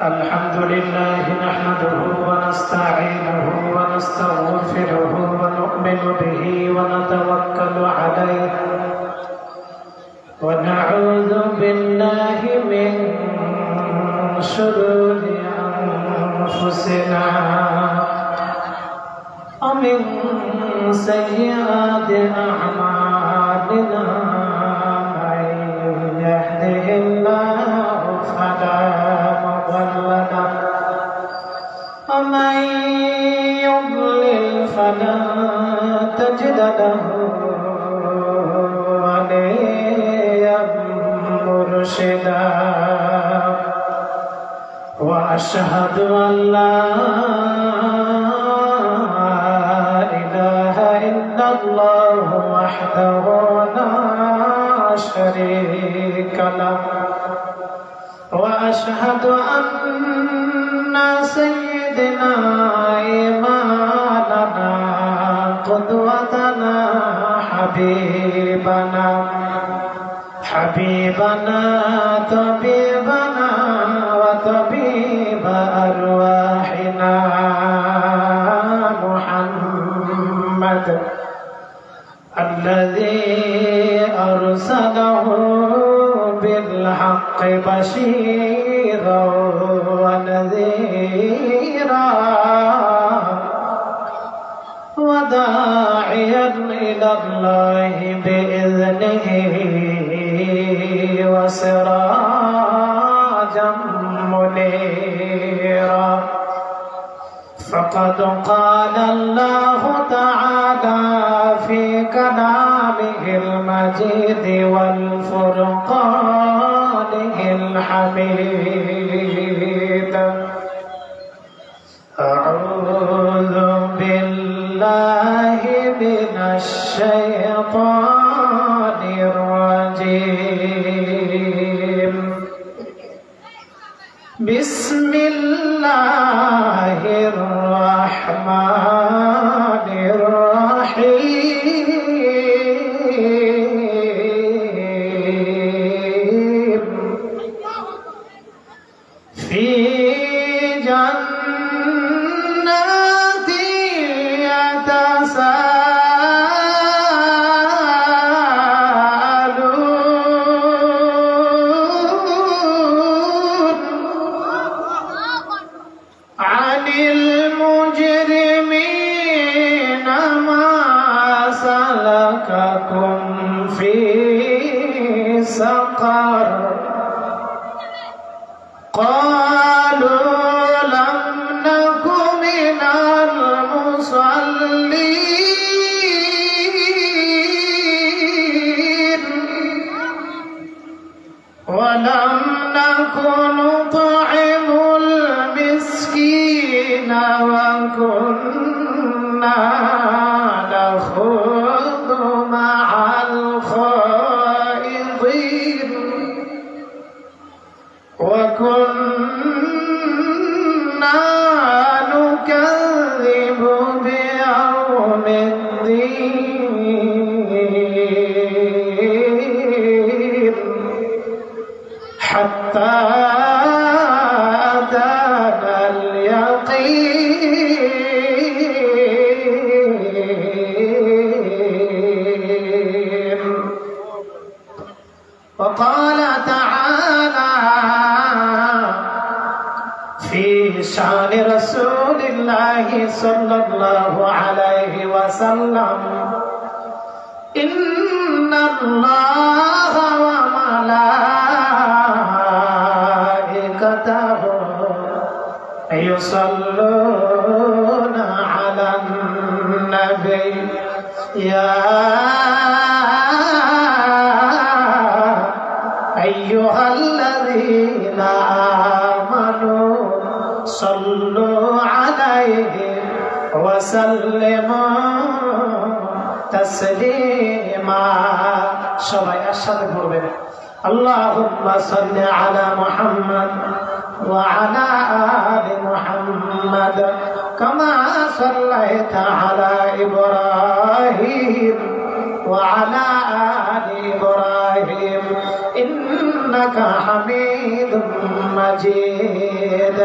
الحمد لله نحمده ونستعينه ونستغفره ونؤمن به ونتوكل عليه ونعوذ بالله من شرور أنفسنا ومن سيئات أعمالنا من يهده الله فلا مضل له ومن يضلل فلا تجد له وليا مرشدا وأشهد أن لا إله إلا الله وحده لا شريك له وأشهد أن سيدنا إمامنا قدوتنا حبيبنا طبيبنا وطبيب أرواحنا محمد الذي أرسله بالحق بشيرا ونذيرا وداعيا إلى الله بإذنه وسراجا منيرا فقد قال الله تعالى في كلامه المجيد والفرقانه الحميد أعوذ بالله من الشيطان الرجيم بسم الله الرحمن الرحيم في جنات يتساءلون عن المجرمين ما سلككم في سقر قالوا لم نك من المصلين ولم نك نطعم المسكين وكنا نخوض مع الخائضين وكنا نكذب بيوم الدين حتى أتانا اليقين وقال تعالى في شان رسول الله صلى الله عليه وسلم إن الله وملائكته يصلون على النبي يا أيها الذين آمنوا صلوا عليه وسلموا تسليما সবাই একসাথে পড়বেন اللهم صل على محمد وعلى آل محمد كما صليت على إبراهيم وعلى آل إبراهيم إنك ইন্নাকা হামিদুম মাজিদ।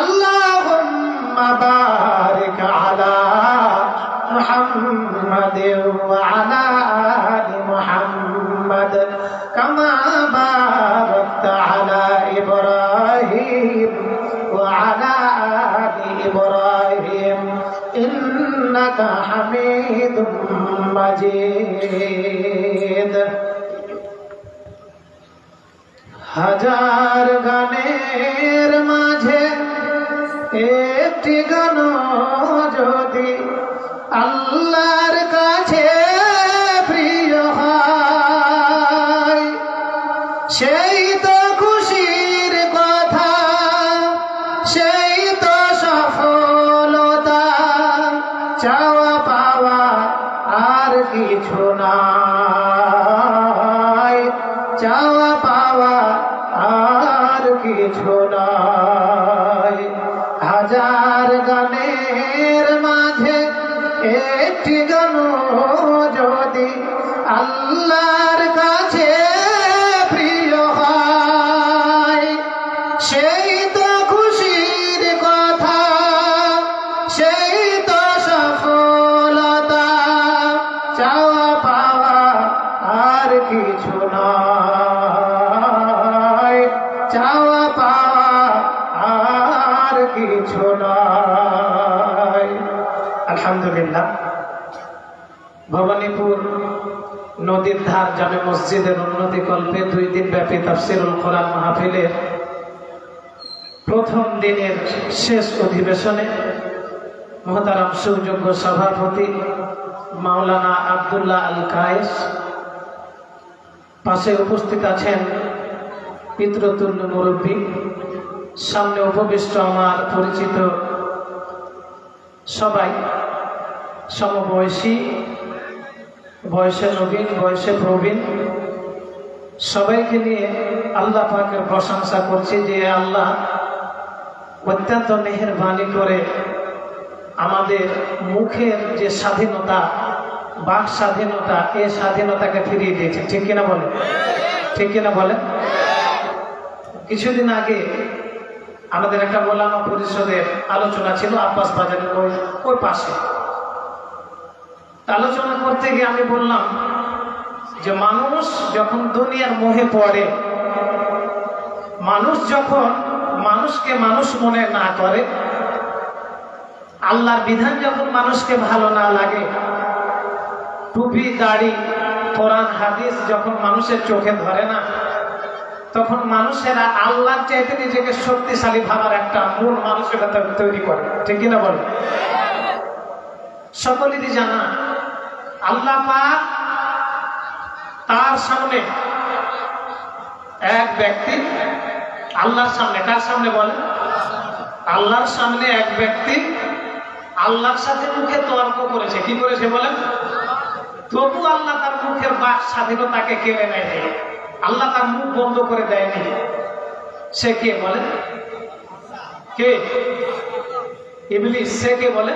আল্লাহুম্মা বারিক আলা মুহাম্মাদ ওয়া আলা আলি মুহাম্মাদ কামা বারাকতা আলা ইব্রাহিম ওয়া আলা আলি ইব্রাহিম ইন্নাকা হামিদুম মাজিদ। হাজার গানের মাঝে একটি গান যদি আল্লাহর কাছে প্রিয় হয়, সেই তো খুশির কথা, সেই তো সফলতা, চাওয়া পাওয়া আর কিছু নাই, চাওয়া পাওয়া আর কিছু নাই। হাজার গানের মাঝে একটি গান যদি আল্লাহর কাছে প্রিয় হয়, সেই তো খুশির কথা, সেই তো সফলতা, চাওয়া পাওয়া আর কিছু নয়, চাওয়া পাওয়া আর কিছু নয়। আলহামদুলিল্লাহ, ভবানীপুর নদীর ধার জামে মসজিদের উন্নতি কল্পে 2 দিন ব্যাপী তাফসীরুল কোরআন মাহফিলের প্রথম দিনের শেষ অধিবেশনে মুহতারাম সুযোগ্য সভাপতি মাওলানা আব্দুল্লাহ আল কায়েস, পাশে উপস্থিত আছেন পিতৃতুল্য মুরব্বী, সামনে উপবিষ্ট আমার পরিচিত সবাই, সমবয়সী, বয়সে নবীন, বয়সে প্রবীণ, সবাইকে নিয়ে আল্লাহ পাকের প্রশংসা করছি যে আল্লাহ অত্যন্ত মেহেরবানি করে আমাদের মুখের যে স্বাধীনতা, বাক স্বাধীনতা, এই স্বাধীনতাকে ফিরিয়ে দিয়েছে। ঠিক কিনা বলে? ঠিক কিনা বলে? কিছুদিন আগে আমাদের একটা ওলামা পরিষদের আলোচনা ছিল আব্বাস বাজারের ওই পাশে। আলোচনা করতে গিয়ে আমি বললাম যে মানুষ যখন দুনিয়ার মোহে পড়ে, মানুষ যখন মানুষকে মানুষ মনে না করে, আল্লাহর বিধান যখন মানুষকে ভালো না লাগে, টুপি দাড়ি কোরআন হাদিস যখন মানুষের চোখে ধরে না, তখন মানুষেরা আল্লাহর চাইতে নিজেকে শক্তিশালী ভাবার একটা মূল মানসিকতা তৈরি করে। ঠিক কিনা বলে? সকলেরই জানা আল্লাহ পাক তার সামনে এক ব্যক্তি, আল্লাহর সামনে, কার সামনে বলে? আল্লাহর সামনে এক ব্যক্তি আল্লাহর সাথে মুখে তর্ক করেছে। কি করেছে বলেন? তবু আল্লাহ তার মুখের বাক স্বাধীনতাকে কেড়ে নেয়নি, আল্লাহ তার মুখ বন্ধ করে দেয়নি। সে কে বলেন? কে? ইবলিস। সে কে বলে?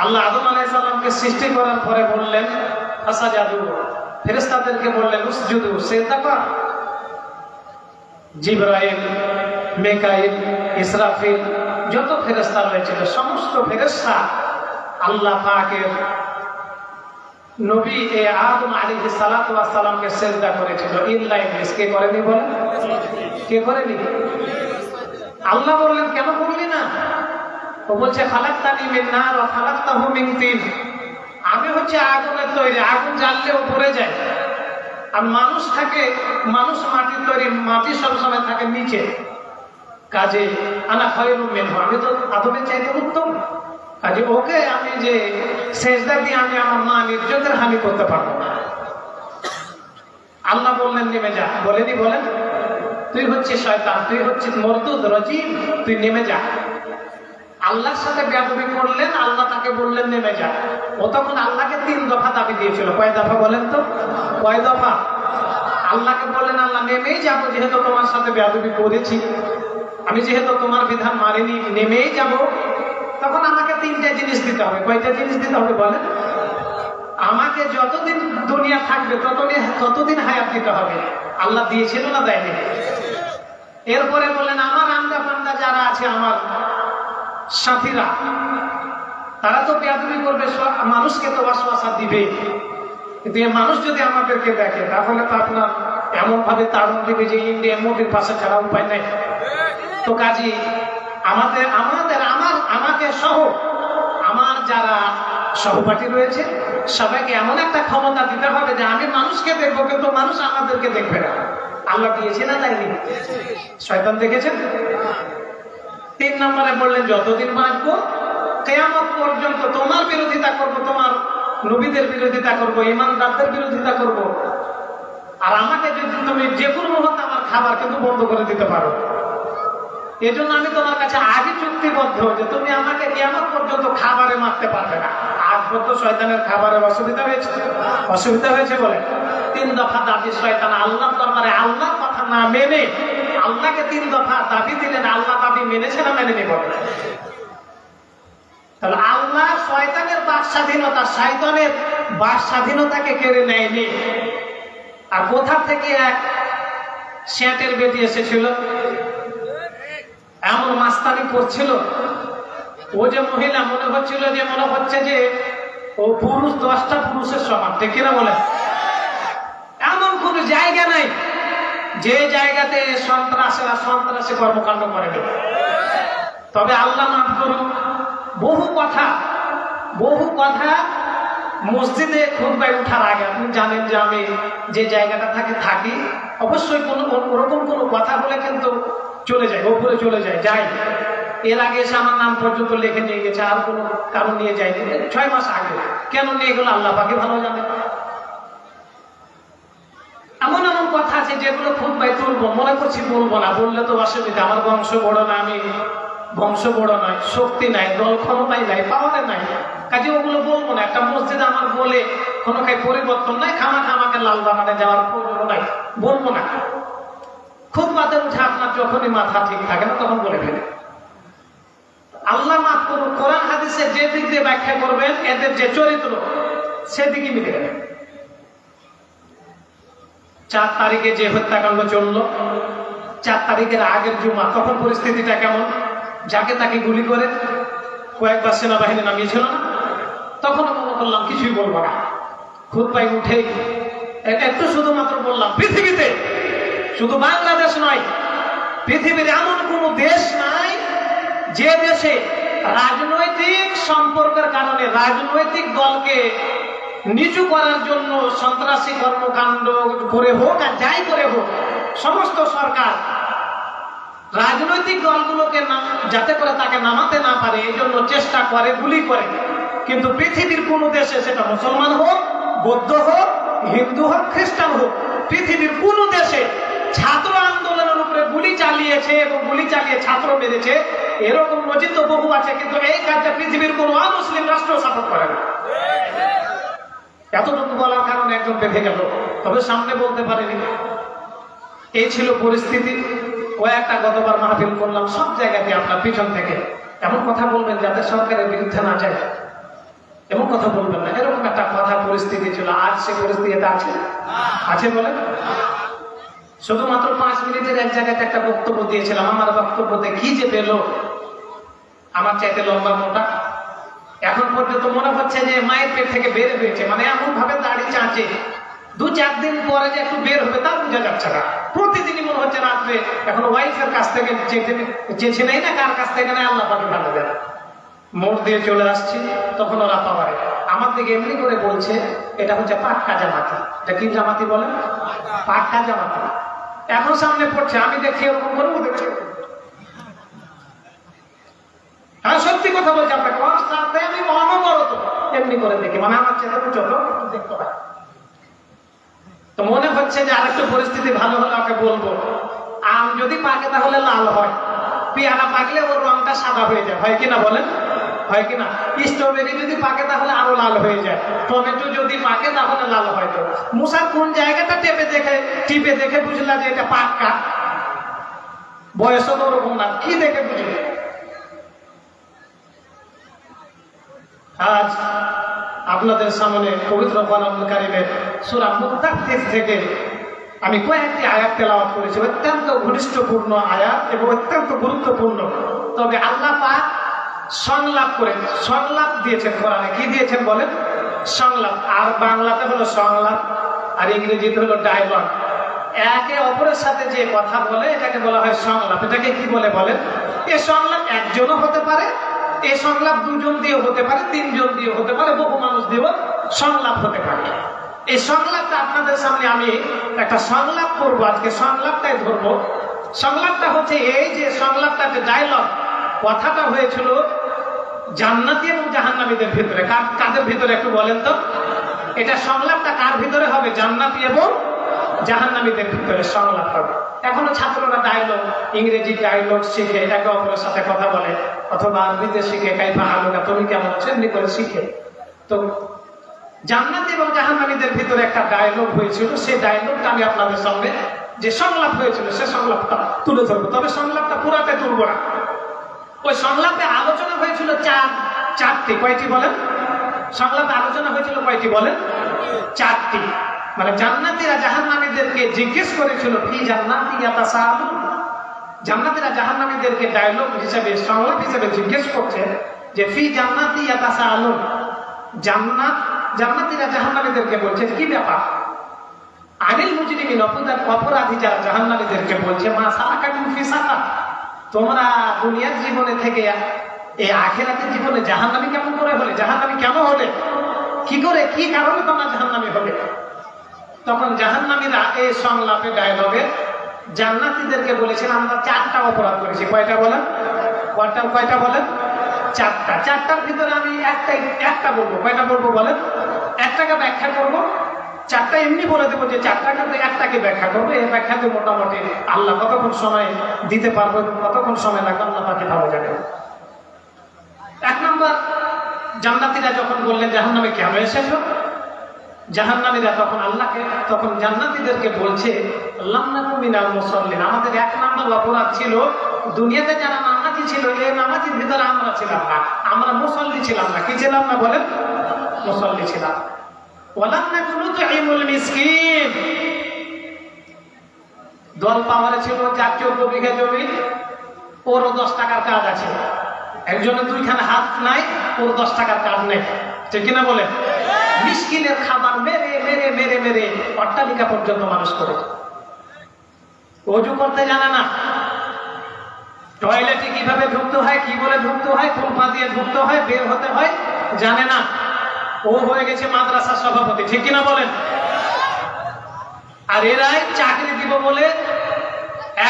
আল্লাহ আদম আলাইহিস সালামকে সৃষ্টি করার পরে বললেন ফাসাজাদু, ফেরেশতাদেরকে বললেন উসজুদু, সিজদা কর। জিবরাইল, মিকাইল, ইসরাফিল, যত ফেরেশতা রয়েছিল সমস্ত ফেরেশতা আল্লাহ পাকের নবী আদম আলাইহিস সালাতু ওয়াস সালামকে সিজদা করেছিল, ইল্লা ইবলিস। কে করেনি বলেন? কে করেনি? আল্লাহ বললেন কেন করলি না? ও বলছে খালাকতানি মিন নার ওয়া খালাকতাহু মিন তিন, আমি হচ্ছে আগুনের তৈরি, আগুন জ্বাললে উপরে যায়, আর মানুষ থাকে, মানুষ মাটির তৈরি, মাটি সবসময় থাকে নিচে। কাজে আনা খায়রুম মিনহু, আমি তো আদমের চাইতে উত্তম, কাজে ওকে আমি যে সেজদা দিয়ে আমি আমার মা ইজ্জতের হানি করতে পারবো না। আল্লাহ বললেন নেমে যা। বলেনি? বলেন তুই হচ্ছে শয়তান, তুই হচ্ছে মরদুদ রাজিম, তুই নেমে যা। আল্লাহর সাথে বেয়াদবি করলেন, আল্লাহ তাকে বললেন নেমে যা। ও তখন আল্লাহকে 3 দফা দাবি দিয়েছিল। কয় দফা বলেন তো? কয় দফা? আল্লাহকে বললেন আল্লাহ নেমেই যাবো, যেহেতু তোমার সাথে বেয়াদবি করেছি, আমি যেহেতু তোমার বিধান মানিনি, নেমেই যাব। তখন আমাকে 3টে জিনিস দিতে হবে। কয়টা জিনিস দিতে হবে বলেন? আমাকে যতদিন দুনিয়া থাকবে ততদিন হায়াত দিতে হবে। আল্লাহ দিয়েছিল না দেয়নি? এরপরে বলেন আমার আন্দা পান্দা যারা আছে, আমার সাথীরা, তারা তো বেয়াদবি করবে, মানুষকে তো ওয়াসওয়াসা দিবে, কিন্তু এই মানুষ যদি আমাদেরকে দেখে তাহলে তো আপনার এমন ভাবে তাড়ন দিবে যে ইন্ডিয়ান মোদির পাশে ছাড়া উপায় নেই। তো কাজী আমাকে সহ আমার যারা সহপাঠী রয়েছে সবাইকে এমন একটা ক্ষমতা দিতে হবে যে আমি মানুষকে দেখবো কিন্তু মানুষ আমাদেরকে দেখবে না। আল্লাহ দিয়েছে না দেয়নি? শয়তান দেখেছেন? 3 নম্বরে বললেন যতদিন বাঁচবো কিয়ামত পর্যন্ত তোমার বিরোধিতা করব, তোমার নবীদের বিরোধিতা করব, ইমানদারদের বিরোধিতা করব। আর আমাকে যদি তুমি যে কোনো মুহূর্তে আমার খাবার কিন্তু বন্ধ করে দিতে পারো, এজন্য আমি তোমার কাছে আগে চুক্তিবদ্ধ যে তুমি আমাকে কিয়ামত পর্যন্ত খাবারে মারতে পারবে না। আজ পর্যন্ত শয়তানের খাবারের অসুবিধা হয়েছে বলে 3 দফা দাবি শয়তান আল্লাহর দরবারে আল্লাহর কথা না মেনে আল্লাহকে 3 দফা দাবি দিলেন। আল্লাহ দাবি মেনেছে না মেনেনি বলে? তাহলে আল্লাহ শয়তানের বাক স্বাধীনতা, শয়তানের বাক স্বাধীনতাকে কেড়ে নেয়নি। আর কোথা থেকে এক শ্যাটের বেটি এসেছিল, এমন মাস্তানি করছিল, ও যে মহিলা মনে হচ্ছে যে ও পুরুষ 10টা পুরুষের সমান, ঠিক কিনা বলে? এমন কোন জায়গা নাই যে জায়গাতে সন্ত্রাসী কর্মকাণ্ড করেনি। তবে আল্লাহ মাফ করুন, বহু কথা মসজিদে খুতবায় ওঠার আগে, আপনি জানেন যে আমি যে জায়গাটা থাকি অবশ্যই ওরকম কোনো কথা বলে কিন্তু চলে যায়, ওপরে চলে যাই। এর আগে এসে আমার নাম পর্যন্ত লিখে নিয়ে গেছে, আর কোনো কারণ নিয়ে যায়নি। 6 মাস আগে কেন নিয়ে গেল আল্লাহ পাকে ভালো জানে। এমন কথা আছে যেগুলো খুতবায় তুলবো, মনে করছি বলবো না, বললে তো অসুবিধা। আমার বংশ বড় না, নয়, শক্তি নাই, দল ক্ষমতাই নাই, পাওয়ারে নাই, কাজে ওগুলো বলবো না। একটা মসজিদ আমার বলে কোনো পরিবর্তন নাই, আমাকে লাল বাগানে যাওয়ার প্রয়োজন নাই, বলবো না। খুতবাতে উঠে আপনার যখনই মাথা ঠিক থাকে না তখন বলে ফেলে। আল্লাহ মাফ করুন, কোরআন হাদিসে যে দিক দিয়ে ব্যাখ্যা করবেন এদের যে চরিত্র সেদিকে মিলে গেল। 4 তারিখে যে হত্যাকাণ্ড চললো, 4 তারিখের আগের জুমা, তখন পরিস্থিতিটা কেমন? যাকে তাকে গুলি করে কয়েকবার সেনাবাহিনী নামিয়েছিল না? তখন মনে করলাম কিছুই বলবো না, খুতবায় উঠে একটু শুধুমাত্র বললাম, পৃথিবীতে শুধু বাংলাদেশ নয়, পৃথিবীর এমন কোন দেশ নাই যে দেশে রাজনৈতিক সম্পর্কের কারণে রাজনৈতিক দলকে নিচু করার জন্য সন্ত্রাসী কর্মকাণ্ড করে হোক আর যাই করে হোক, সমস্ত সরকার রাজনৈতিক দলগুলোকে যাতে করে তাকে নামাতে না পারে এই জন্য চেষ্টা করে, গুলি করে। কিন্তু পৃথিবীর কোন দেশে, সেটা মুসলমান হোক, বৌদ্ধ হোক, হিন্দু হোক, খ্রিস্টান হোক, পৃথিবীর কোন দেশে ছাত্র আন্দোলনের উপরে গুলি চালিয়েছে এবং গুলি চালিয়ে ছাত্র মেরেছে এরকম নজির তো বহু আছে, কিন্তু এই কাজটা পৃথিবীর কোন অমুসলিম রাষ্ট্র সাপোর্ট করে না। এতটুকু বলার কারণে একজন বেঁধে গেল, তবে সামনে বলতে পারেনি। এই ছিল পরিস্থিতি। কয়েকটা গতবার মাহফিল করলাম, সব জায়গাতে আপনার পিছন থেকে এমন কথা বলবেন যাতে সরকারের বিরুদ্ধে না যায়, এমন কথা বলবেন না। এরকম একটা কথা পরিস্থিতি ছিল। আজ সে পরিস্থিতিটা আছে বলে শুধুমাত্র 5 মিনিটের এক জায়গাতে একটা বক্তব্য দিয়েছিলাম। আমার বক্তব্যতে কি যে পেল, আমার চাইতে লম্বা মোটা, এখন পর্যন্ত মনে হচ্ছে যে মায়ের পেট থেকে বের হয়েছে। মানে এমন ভাবে দাড়ি চাঁচে, 2-4 দিন পরে যে একটু বের হবে তা বোঝা যাচ্ছে না। প্রতিদিনই মনে হচ্ছে রাত্রে এখন ওয়াইফের কাছ থেকে চেয়েছে নেই না, কার কাছ থেকে নেই আল্লাহ পাকে ভালো দেয়। মোড় দিয়ে চলে আসছি, তখন ওরা পাওয়ারে আমার দিকে এমনি করে বলছে এটা হচ্ছে পাক্কা জামাতি। এটা কি জামাতি বলেন? পাক্কা জামাতি। এখন সামনে পড়ছে, আমি দেখছি এরকম করে ও দেখছি। হ্যাঁ, সত্যি কথা বলছি আপনাকে, আমি অনবরত এমনি করে দেখি, মানে আমার চেহারা যত দেখতে হয়। তো মনে হচ্ছে যে আরেকটু পরিস্থিতি ভালো হলে ওকে বলবো, আম যদি পাকে তাহলে লাল হয়, পেয়ারা পাকলে ওর রংটা সাদা হয়ে যায়, হয় কিনা বলেন? হয় কিনা? স্ট্রবেরি যদি পাকে তাহলে আরো লাল হয়ে যায়, টমেটো যদি পাকে তাহলে লাল হয়। তো মুসার কোন জায়গাটা টিপে দেখে বুঝলা যে এটা পাক্কা? বয়সও তো ওরকম না, কি দেখে বুঝলে? আজ আপনাদের সামনে পবিত্র কোরআনুল কারীমের সূরা মুদ্দাথির থেকে আমি কয়েকটি আয়াত তেলাওয়াত করেছি, অত্যন্ত ঘনিষ্ঠপূর্ণ আয়াত এবং অত্যন্ত গুরুত্বপূর্ণ। তবে আল্লাহ পাক সংলাপ দিয়েছেন কোরআনে। কি দিয়েছেন বলেন? সংলাপ। আর বাংলাতে হলো সংলাপ, আর ইংরেজিতে হলো ডায়লগ। একে অপরের সাথে যে কথা বলে এটাকে বলা হয় সংলাপ। এটাকে কি বলে বলেন? এই সংলাপ একজনও হতে পারে, এই সংলাপ দুজন দিয়ে হতে পারে, তিনজন দিয়ে হতে পারে, বহু মানুষ দিয়েও সংলাপ হতে পারে। এই সংলাপটা আপনাদের সামনে আমি একটা সংলাপ করবো, আজকে সংলাপটাই ধরবো। সংলাপটা হচ্ছে এই যে সংলাপটাতে ডায়লগ, কথাটা হয়েছিল জান্নাতি এবং জাহান্নামীদের ভিতরে। কাদের ভিতরে একটু বলেন তো? এটা সংলাপটা কার ভিতরে হবে? জান্নাতি এবং জাহান্নামীদের ভিতরে সংলাপ হবে। এখনো ছাত্ররা ডায়লগ, ইংরেজি ডায়লগ শিখে একে অপরের সাথে কথা বলে, অথবা আরবিতে শিখে কাইফা হালুকা, তুমি কেমন আছো, এমনি করে শিখে। তো জান্নাতি এবং জাহান্নামীদের ভিতরে একটা ডায়লগ হয়েছিল, সেই ডায়লগটা আমি আপনাদের সামনে যে সংলাপ হয়েছিল সে সংলাপটা তুলে ধরবো। তবে সংলাপটা পুরাটা তুলবো না। ওই সংলাপে আলোচনা হয়েছিল চারটি। কয়টি বলেন? সংলাপে আলোচনা হয়েছিল কয়টি বলেন? চারটি। মানে জান্নাতীরা জাহান্নামীদেরকে জিজ্ঞেস করেছিল ফি জান্নাতি ইয়াতাসাআলুন। জান্নাতীরা জাহান্নামীদেরকে ডায়লগ হিসেবে, সংলাপ হিসেবে জিজ্ঞেস করছে যে ফি জান্নাতি ইয়াতাসাআলুন। জান্নাতীরা জাহান্নামীদেরকে বলছে কি ব্যাপার? আনিল মুজরিমিন, অপরাধী যারা জাহান্নামীদেরকে বলছে মা সালাকাকুম ফি সাকার, তোমরা দুনিয়ার জীবনে থেকে এই আখিরাতের জীবনে জাহান্নামী কেমন করে হলে? জাহান্নামী কেন হলে? কি করে, কি কারণে তোমরা জাহান্নামী হলে? তখন জাহান্নামীরা এই সংলাপে ডায়লগে জান্নাতীদেরকে বলেছেন আমরা চারটা অপরাধ করেছি। কয়টা বলেন? কয়টা বলেন? চারটা। চারটার ভিতরে আমি একটা বলবো। কয়টা বলবো বলেন? একটাকে ব্যাখ্যা করবো। চারটা এমনি বলে দেবো যে চারটা, কিন্তু একটাকে ব্যাখ্যা করবো। এই ব্যাখ্যাতে মোটামুটি আল্লাহ কতক্ষণ সময় দিতে পারবো, কতক্ষণ সময় লাগবে আল্লাহ পাকে ভালো জানে। এক নম্বর, জান্নাতীরা যখন বললেন জাহান্নামে কেন এসেছো, জাহান্নামীরা তখন আল্লাহকে, তখন জান্নাতীদেরকে বলছে লামনাকু মিনাল মুসাল্লিন, আমাদের এক নম্বর অপরাধ ছিল দুনিয়াতে যারা নামাজি ছিল এই নামাজির ভিতরে আমরা ছিলাম না, আমরা মুসল্লি ছিলাম না। কি ছিলাম না বলেন? মুসল্লি ছিলাম। ওয়ালাম নাকু নুতঈমুল মিসকিন, দল পাওয়ারে ছিল যার 14 বিঘা জমি, ওরও 10 টাকার কাজ আছে। একজনের 2খানা হাত নাই, ওর 10 টাকার কাজ নেই। ঠিক কিনা বলেন? মিসকিনের খাবার মেরে মেরে মেরে মেরে অট্টালিকা পর্যন্ত মানুষ করে। ওযু করতে জানে না, টয়লেটে কিভাবে ঢুকতে হয়, কি বলে ঢুকতে হয়, কোন পা দিয়ে ঢুকতে হয়, বের হতে হয় জানে না। ও হয়ে গেছে মাদ্রাসার সভাপতি। ঠিক কিনা বলেন? আর এরাই চাকরি দিব বলে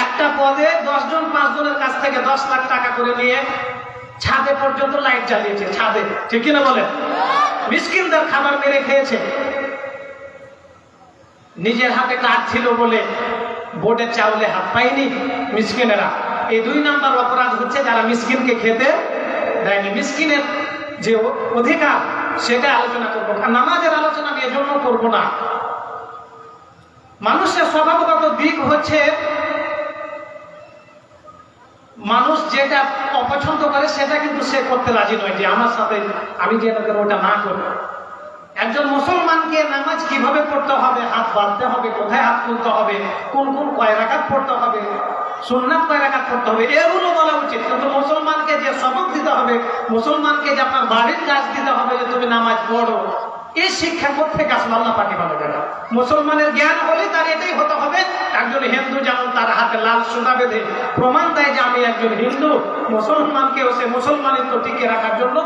একটা পদে 10 জন 5 জনের কাছ থেকে 10 লাখ টাকা করে নিয়ে ছাদে পর্যন্ত লাইট জ্বালিয়েছে, ছাদে। ঠিক কিনা বলেন? মিসকিনদের খাবার মেরে খেয়েছে। নিজের হাতে কাজ ছিল বলে বোর্ডের চাউলে হাত পায়নি মিসকিনেরা। এই 2 নাম্বার অপরাধ হচ্ছে যারা মিসকিনকে খেতে দেয়নি। মিসকিনের যে অধিকার সেটা আলোচনা করবো। নামাজের আলোচনা আমি এজন্য করবো না। মানুষের স্বভাবগত দিক হচ্ছে মানুষ যেটা অপছন্দ করে সেটা কিন্তু সে করতে রাজি নয়, যে আমার সাথে আমি যে ওটা না করবো। একজন মুসলমানকে নামাজ কিভাবে পড়তে হবে, হাত বাঁধতে হবে, কোথায় হাত তুলতে হবে, কোন কোন কয় রাকাত পড়তে হবে, সুন্নাত কয় রাকাত পড়তে হবে, এগুলো বলা উচিত। কিন্তু মুসলমানকে যে সবক দিতে হবে, মুসলমানকে যে আপনার বাড়ির কাজ দিতে হবে যে তুমি নামাজ পড়ো, এই শিক্ষা কোথেকে আসলে আল্লাহ পাকে ভালো জানে। মুসলমানের জ্ঞান হলে তার এটাই হতে হবে। একজন হিন্দু যেমন তার হাতে লাল সুতা বেঁধে প্রমাণ দেয় যে আমি একজন হিন্দু, মুসলমানকেও সে মুসলমানিত্ব টিকিয়ে রাখার জন্য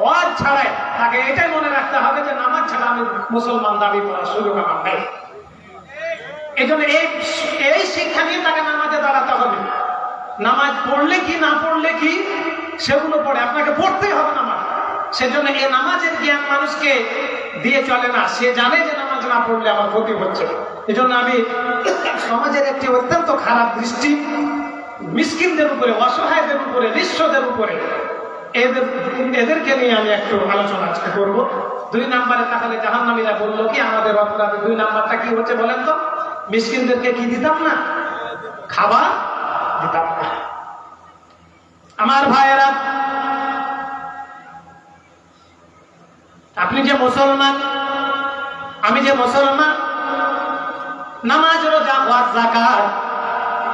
ওয়াজ ছাড়াই তাকে এটাই মনে রাখতে হবে যে নামাজ ছাড়া আমি মুসলমান দাবি করার সুযোগ আমার নেই। এই জন্য এই শিক্ষা নিয়ে তাকে নামাজে দাঁড়াতে হবে। নামাজ পড়লে কি না পড়লে কি সেগুলো পড়ে, আপনাকে পড়তেই হবে নামাজ। সেজন্য এই নামাজের জ্ঞান মানুষকে দিয়ে চলে না। সে জানে যে নামাজ না পড়লে আমার ক্ষতি হচ্ছে। এই জন্য আমি সমাজের একটি অত্যন্ত খারাপ দৃষ্টি মিসকিনদের উপরে, অসহায়দের উপরে, নিঃস্বদের উপরে, এদেরকে নিয়ে আমি একটু আলোচনা আজকে করবো। 2 নাম্বারে তাহলে জাহান্নামীরা বললো কি আমাদের অপরাধ 2 নাম্বারটা কি হচ্ছে বলেন তো? মিসকিনদেরকে কি দিতাম না? খাবার দিতাম না। আমার ভাইয়েরা, আপনি যে মুসলমান, নামাজ, রোজা, হজ, যাকাত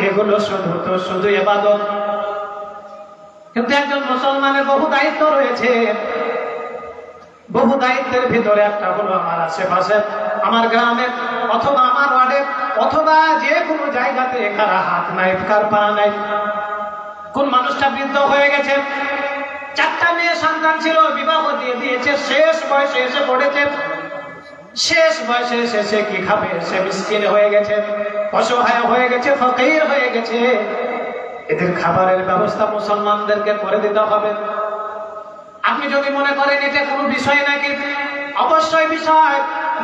এগুলো শুধু ইবাদত। কিন্তু একজন মুসলমানের বহু দায়িত্ব রয়েছে। বহু দায়িত্বের ভিতরে একটা হলো আমার আশেপাশে, আমার গ্রামে অথবা আমার ওয়ার্ডে অথবা যে কোনো জায়গাতে কার হাত নাই, কার পা নাই। কোন মানুষটা বৃদ্ধ হয়ে গেছে, 4টা মেয়ে সন্তান ছিল, বিবাহ দিয়ে দিয়েছে, শেষ বয়সে এসে পড়েছে। শেষ বয়সে এসে কি খাবে? সে মিসকিন হয়ে গেছে, অসহায় হয়ে গেছে, ফকির হয়ে গেছে। এদের খাবারের ব্যবস্থা মুসলমানদেরকে করে দিতে হবে। আপনি যদি মনে করেন এটা কোনো বিষয় নাকি, অবশ্যই বিষয়।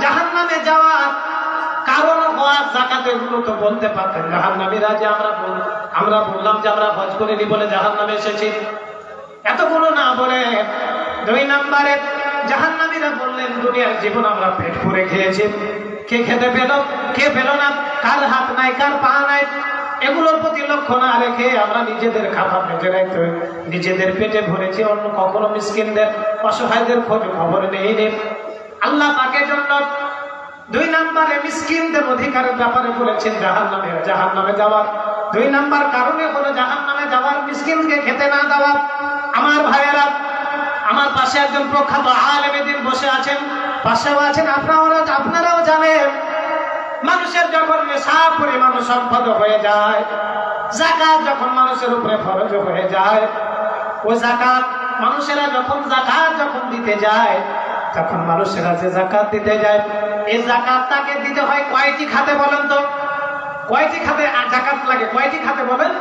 জাহান্নামে যাওয়ার কারণ হওয়ার যাকাতের গুলো তো বলতে পারতেন। জাহান্নামীরা যে আমরা বললাম যে আমরা হজ করিনি বলে জাহান্নামে এসেছি, এতগুলো না বলে 2 নম্বরে জাহান্নামীরা বললেন দুনিয়ার জীবন আমরা পেট ভরে খেয়েছি। কে খেতে পেল, কে পেল না, কার হাত নাই, কার পা নাই, এগুলোর প্রতি লক্ষ্য না রেখে আমরা নিজেদের খাবার নিজেদের পেটে ভরেছি। অন্য কখনো মিসকিনদের, অসহায়দের খোঁজ খবর নেই। আল্লাহ পাকের জন্য 2 নম্বরে মিসকিনদের অধিকারের ব্যাপারে বলেছেন জাহান্নামে যাওয়ার 2 নম্বর কারণে হলো জাহান্নামে যাওয়ার, মিসকিনকে খেতে না দেওয়া। আমার ভাইয়েরা, আমার পাশে একজন প্রখ্যাত আলেমে দ্বীন বসে আছেন, পাশেও আছেন, আপনারাও জানেন, মানুষের যখন নেশাব পরিমাণ সম্পদ হয়ে যায়, যাকাত যখন মানুষের উপরে ফরজ হয়ে যায়, ওই যাকাত মানুষেরা যখন দিতে যায়, তখন মানুষেরা যে যাকাত দিতে যায়, এই যাকাত তাকে দিতে হয় কয়টি খাতে বলেন তো? কয়টি খাতে যাকাত লাগে? কয়টি খাতে বলেন?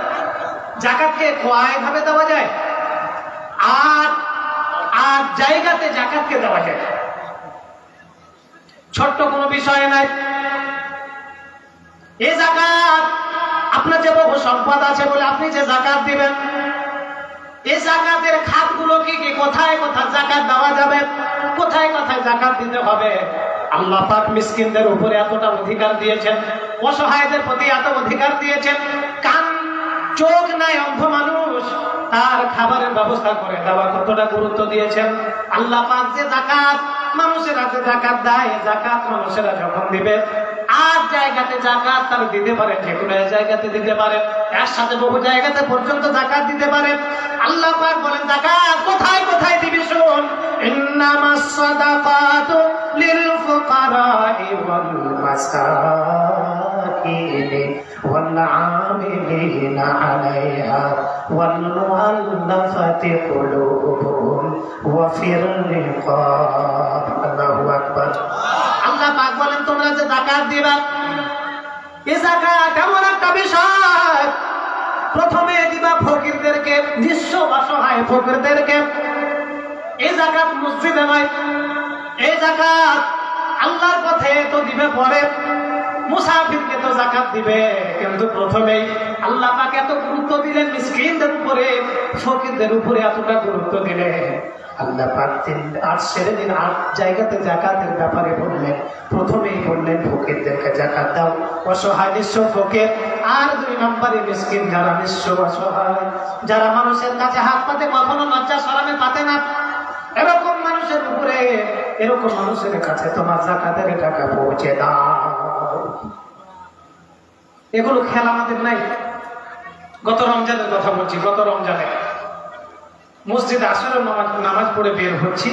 যাকাতকে কয় ভাবে দেওয়া যায়? 8 জায়গাতে যাকাতকে দেওয়া যায়। ছোট্ট কোনো বিষয় নাই। এই যাকাত, আপনার যে বহু সম্পদ আছে বলে আপনি যে যাকাত দিবেন, এই যাকাতের খাতগুলো কি কি, কোথায় কোথায় যাকাত দেওয়া যাবে, কোথায় কোথায় যাকাত দিতে হবে। আল্লাহ পাক মিসকিনদের উপরে এতটা অধিকার দিয়েছেন, অসহায়দের প্রতি এত অধিকার দিয়েছেন। কান চোখ নাই, অন্ধ মানুষ, তার খাবারের ব্যবস্থা করে দেওয়া কতটা গুরুত্ব দিয়েছেন। আল্লাহ পাক যে যাকাত মানুষেরা যে যাকাত দেয়, যাকাত মানুষেরা যখন দিবে, 8 জায়গাতে যাকাত তারা দিতে পারে, যে কোনো জায়গাতে দিতে পারে, এর সাথে বহু জায়গাতে পর্যন্ত যাকাত দিতে পারে। আল্লাহ পাক বলেন যাকাত কোথায় কোথায় দিবি শুন, ইন্নামাস সাদাকাতু লিল ফুকারাই ওয়াল মাসাকিন ওয়াল আমিলিনা আলাইহা ওয়াল মুআল্লাফাতি কুলুবুহুম ওয়া ফির রিকাব। আল্লাহু আকবার। আল্লাহ পাক বলেন তোমরা যে যাকাত দিবা, এই যাকাত এমন একটা বিষয়, প্রথমে দিবা ফকিরদেরকে, নিঃস্ব অসহায় ফকিরদেরকে। এই যাকাত মসজিদে নয়, এই যাকাত আল্লাহর পথে তো দিবে পরে, মুসাফিরকে তো যাকাত দিবে, কিন্তু প্রথমেই আল্লাহ পাক এত গুরুত্ব দিলেন মিসকিনদের উপরে, ফকিরদের উপরে এতটা গুরুত্ব দিলেন। আল্লাহ পাক 8 জায়গাতে যাকাতের ব্যাপারে বললেন। প্রথমেই বললেন ফকিরদেরকে যাকাত দাও, অসহায় নিঃস্ব ফকির। আর 2 নম্বরে মিসকিন, যারা নিঃস্ব অসহায়, যারা মানুষের কাছে হাত পাতে কখনো লজ্জা শরমে পাতে না, এরকম মানুষের উপরে, এরকম মানুষের কাছে তোমার যাকাতের টাকা পৌঁছে দাও। এগুলো খেয়াল আমাদের নাই। গত রমজানের কথা বলছি, গত রমজানে মসজিদে আসরের নামাজ পড়ে বের হচ্ছি,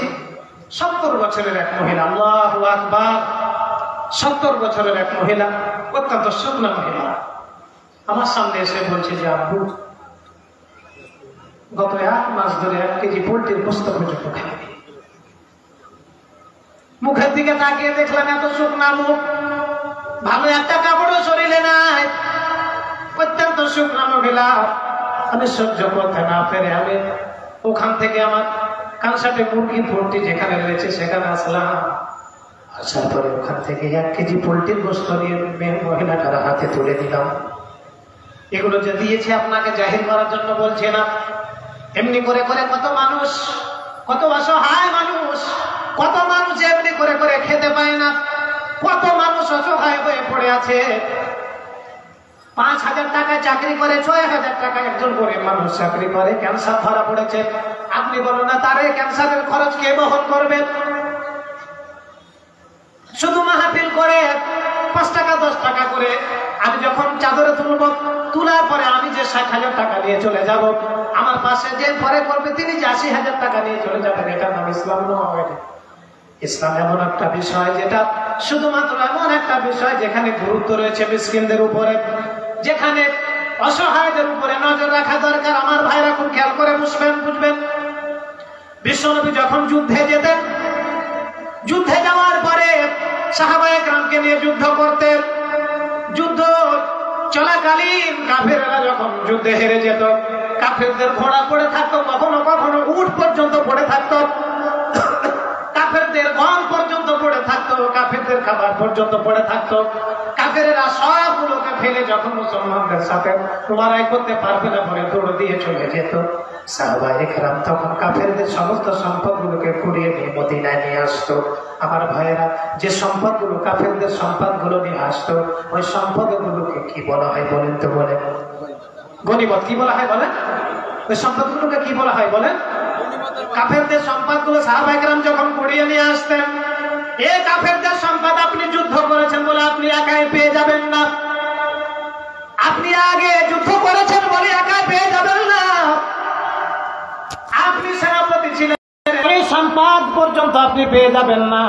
70 বছরের এক মহিলা, আল্লাহু আকবার, 70 বছরের এক মহিলা, অত্যন্ত শুকনা মহিলা, আমার সামনে এসে বলছে যে আব্বু, গত 1 মাস ধরে 1 কেজি পোল্ট্রির গোশত পর্যন্ত খাইনি। মুখের দিকে তাকিয়ে দেখলাম এত শুকনা মুখ, ভালো একটা কাপড়ও শরীরে নাই, অত্যন্ত শুকনা মহিলা। আমি সহ্য করতে না পেরে আমি ওখান থেকে আমার কানসাটে মুরগি পোল্ট্রি যেখানে রয়েছে সেখানে আসলাম। আসার পরে ওখান থেকে 1 কেজি পোল্ট্রির গোশত নিয়ে মহিলাটার হাতে তুলে দিলাম। এগুলো যে দিয়েছে আপনাকে জাহির করার জন্য বলছে না, এমনি করে করে কত মানুষ, কত অসহায় মানুষ, কত মানুষ এমনি করে করে খেতে পায় না, কত মানুষ অসহায় হয়ে পড়ে আছে। 5,000 টাকায় চাকরি করে, 6,000 টাকা একজন গরিব মানুষ চাকরি করে, ক্যান্সার ধরা পড়েছে। আপনি বলুন না, তারে ক্যান্সারের খরচ কে বহন করবে? শুধু মাহফিল করে 5 টাকা 10 টাকা করে আমি যখন চাদরে তুলব, তোলার পরে আমি যে 60,000 টাকা নিয়ে চলে যাব, আমার পাশে যে পরে করবে তিনি যে 80,000 টাকা নিয়ে চলে যাবেন, এটা নাম ইসলাম নয়। ইসলাম এমন একটা বিষয় যেটা শুধুমাত্র এমন একটা বিষয় যেখানে গুরুত্ব রয়েছে মিসকিনদের উপরে, যেখানে অসহায়দের উপরে নজর রাখা দরকার। আমার ভাইরা খুব খেয়াল করে বুঝবেন। বিশ্বনবী যখন যুদ্ধে যেতেন, যুদ্ধে যাওয়ার পরে সাহাবায়ে কেরামকে নিয়ে যুদ্ধ করতেন। যুদ্ধ চলাকালীন কাফেররা যখন যুদ্ধে হেরে যেত, কাফেরদের ঘোড়া পড়ে থাকতো, কখনো কখনো উট পর্যন্ত পড়ে থাকতো, কাফেরদের গম পর্যন্ত পড়ে থাকতো, কাফেরদের খাবার পর্যন্ত পড়ে থাকতো। কাফেরেরা সবগুলোকে ফেলে যখন মুসলমানদের সাথে লড়াই করতে পারবে না বলে দৌড় দিয়ে চলে যেত, সাহাবায়ে কেরাম তখন কাফেরদের সমস্ত সম্পদগুলোকে কুড়িয়ে নিয়ে মদিনায় নিয়ে আসতো। আমার ভাইয়েরা, যে সম্পদগুলো কাফেরদের সম্পদগুলো নিয়ে আসতো, ওই সম্পদগুলোকে কি বলা হয় বলেন তো? বলেন গনিমত। কি বলা হয় বলেন? ওই সম্পদগুলোকে কি বলা হয় বলেন? কাফেরদের সম্পদগুলো সাহাবায়ে কেরাম যখন কুড়িয়ে নিয়ে আসতেন, এই কাফেরদের সম্পদ আপনি যুদ্ধ করেছেন বলে আপনি একাই পেয়ে যাবেন না, আপনি আগে যুদ্ধ করেছেন বলে একাই পেয়ে যাবেন না, আপনি সেনাপতি ছিলেন, এই সম্পদ পর্যন্ত আপনি পেয়ে যাবেন না।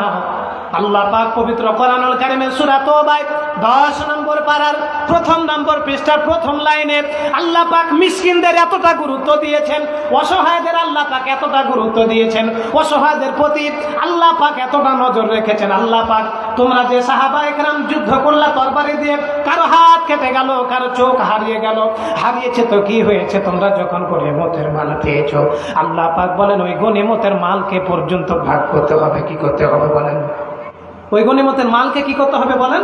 আল্লাহ পাক পবিত্র কোরআনুল কারীমের সূরা তওবায় 10 নম্বর পারার 1 নম্বর পৃষ্ঠার 1ম লাইনে আল্লাহ পাক মিসকিনদের এতটা গুরুত্ব দিয়েছেন, অসহায়দের আল্লাহ পাক এতটা গুরুত্ব দিয়েছেন, অসহায়দের প্রতি আল্লাহ পাক এতটা নজর রেখেছেন। আল্লাহ পাক, তোমরা যে সাহাবায়ে কেরাম যুদ্ধ করলা তরবারি দিয়ে, কারো হাত কেটে গেল, কারো চোখ হারিয়ে গেল, হারিয়েছে তো কি হয়েছে, তোমরা যখন গনিমতের মাল পেয়েছো, আল্লাহ পাক বলেন ওই গনিমতের মালকে পর্যন্ত ভাগ করতে হবে। কি করতে হবে বলেন? ওই গনিমতের মালকে কি করতে হবে বলেন?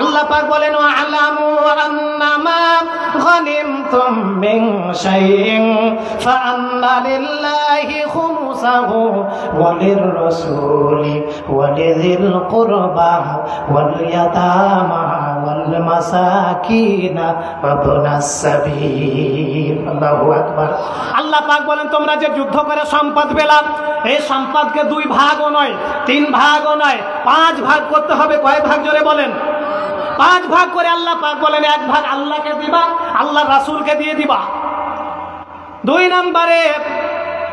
আল্লাহ পাক বলেন ওয়া'লামু আন্নামা গানিমতুম মিন শাইইন ফাআন্না লিল্লাহি খুমুসাহু ওয়া লির-রাসূলি ওয়া লিযিল কুরবা ওয়াল ইয়াতামা ওয়াল মাসাকিন ওয়া ইবনাস সাবিল। আল্লাহু আকবার। আল্লাহ পাক বলেন তোমরা যে যুদ্ধ করে সম্পদ পেলাম, এই সম্পদকে 2 ভাগও নয়, 3 ভাগও নয়, 5 ভাগ করতে হবে। কয় ভাগ জোরে বলেন? 5 ভাগ করে আল্লাহ পাক বলেন 1 ভাগ আল্লাহকে দিবা, আল্লাহ রাসূলকে দিয়ে দিবা। 2 নম্বরে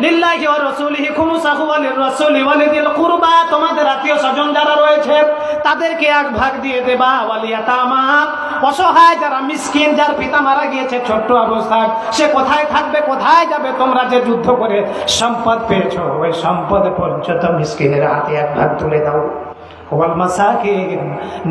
লিল্লাহি ওয়া রাসূলিহি খুমুসাহু ওয়া লির-রাসূলি ওয়া লিযিল কুরবা, তোমাদের আত্মীয় স্বজন যারা রয়েছে তাদেরকে 1 ভাগ দিয়ে দেবা। ওয়াল ইয়াতামা, অসহায় যারা মিসকিন, যার পিতা মারা গিয়েছে ছোট্ট অবস্থায়, সে কোথায় থাকবে, কোথায় যাবে, তোমরা যে যুদ্ধ করে সম্পদ পেয়েছো ওই সম্পদ পর্যন্ত মিসকিনের হাতে 1 ভাগ তুলে দাও। ওয়াল মাসাকিন,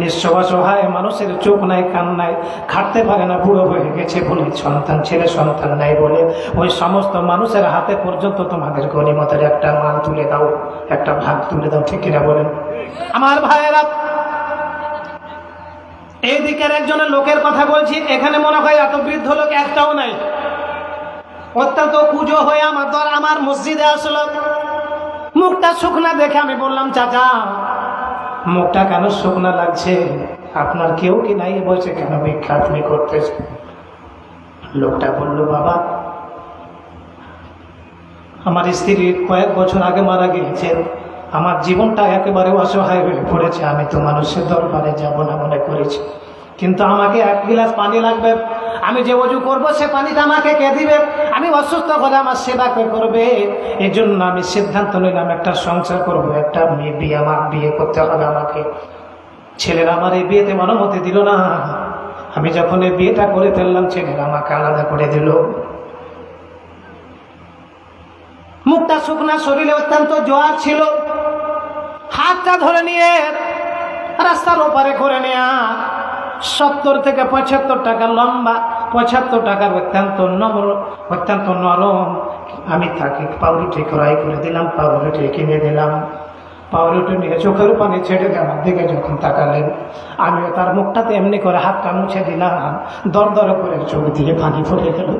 নিঃস্ব অসহায় মানুষের চোখ নাই, কান নাই, খাটতে পারে না, বুড়ো হয়ে গেছে বলে, সন্তান ছেলে সন্তান নাই বলে, ওই সমস্ত মানুষের হাতে পর্যন্ত তোমাদের গনিমতের একটা মাল তুলে দাও, একটা ভাগ তুলে দাও। ঠিক কিনা বলেন? আমার ভাইয়েরা, এই দিকের একজনের লোকের কথা বলছি, এখানে মনে হয় এত বৃদ্ধ লোক একটাও নাই। অত্যন্ত পুজো হয়ে আমার মসজিদে আসলো, মুখটা শুকনা দেখে আমি বললাম, চাচা মুখটা কেন শুকনা লাগছে, আপনার কেউ কি নাই? বলছে কেন ভিক্ষা আপনি করতেছে? লোকটা বলল, বাবা আমার স্ত্রী কয়েক বছর আগে মারা গিয়েছে, আমার জীবনটা একেবারে অসহায় হয়ে পড়েছে, আমি তো মানুষের দরবারে যাব না মনে করেছি, কিন্তু আমাকে 1 গ্লাস পানি লাগবে, আমি যে ওযু করবো সে পানিটা আমাকে কে দিবে? আমি অসুস্থ হলে আমার সেবা কে করবে? এই জন্য আমি সিদ্ধান্ত নিলাম একটা সংসার করবো, একটা বিয়ে করতে হবে আমাকে। ছেলেরা আমার এই বিয়েতে অনুমতি দিল না। আমি যখন এই বিয়েটা করে ফেললাম, ছেলেরা আমাকে আলাদা করে দিল। মুখটা শুকনা, শরীরে অত্যন্ত জ্বর ছিল, হাতটা ধরে নিয়ে রাস্তার ওপারে করে নেয়া, 70 থেকে 75 টাকা লম্বা, 75 টাকার অত্যন্ত নরম। আমি তাকে পাউরুটি ক্রয় করে দিলাম, পাউরুটি কিনে দিলাম, পাউরুটি নিয়ে চোখের পানি ছেড়ে দেওয়ার দিকে যখন তাকালেন, আমিও তার মুখটাতে এমনি করে হাতটা মুছে দিলাম, দর দর করে চোখ দিয়ে পানি পড়ে গেল।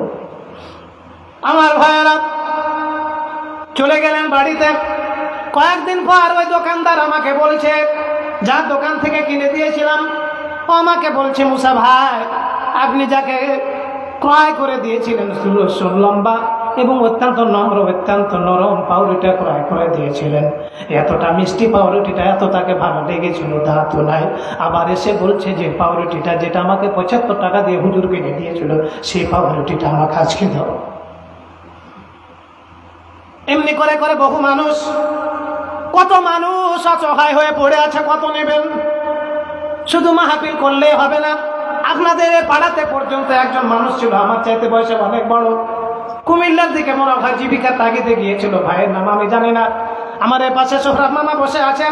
আমার ভাইয়েরা চলে গেলেন বাড়িতে। কয়েকদিন পর ওই দোকানদার আমাকে বলছে, যার দোকান থেকে কিনে দিয়েছিলাম, ও আমাকে বলছে, মুসা ভাই আপনি যাকে ক্রয় করে দিয়েছিলেন লম্বা এবং অত্যন্ত নম্র, অত্যন্ত নরম পাউরুটিটা ক্রয় করে দিয়েছিলেন। এতটা মিষ্টি পাউরুটিটা এত তাকে ভালো লেগেছিল, দাঁতও নাই। আবার এসে বলছে যে পাউরুটিটা যেটা আমাকে 75 টাকা দিয়ে হুজুর কিনে দিয়েছিল, সেই পাউরুটিটা আমাকে আজকে দাও। এমনি করে করে বহু মানুষ, কত মানুষ অসহায় হয়ে পড়ে আছে, কত নেবেন? শুধু মাহফিল করলে হবে না। আপনাদের পাড়াতে পর্যন্ত একজন মানুষ ছিল, আমার চাইতে বয়সে অনেক বড়, কুমিল্লার দিকে মনে হয় জীবিকার তাগিদে গিয়েছিল, ভাইয়ের নাম আমি জানি না। আমার এর পাশে সোহরাব মামা বসে আছে,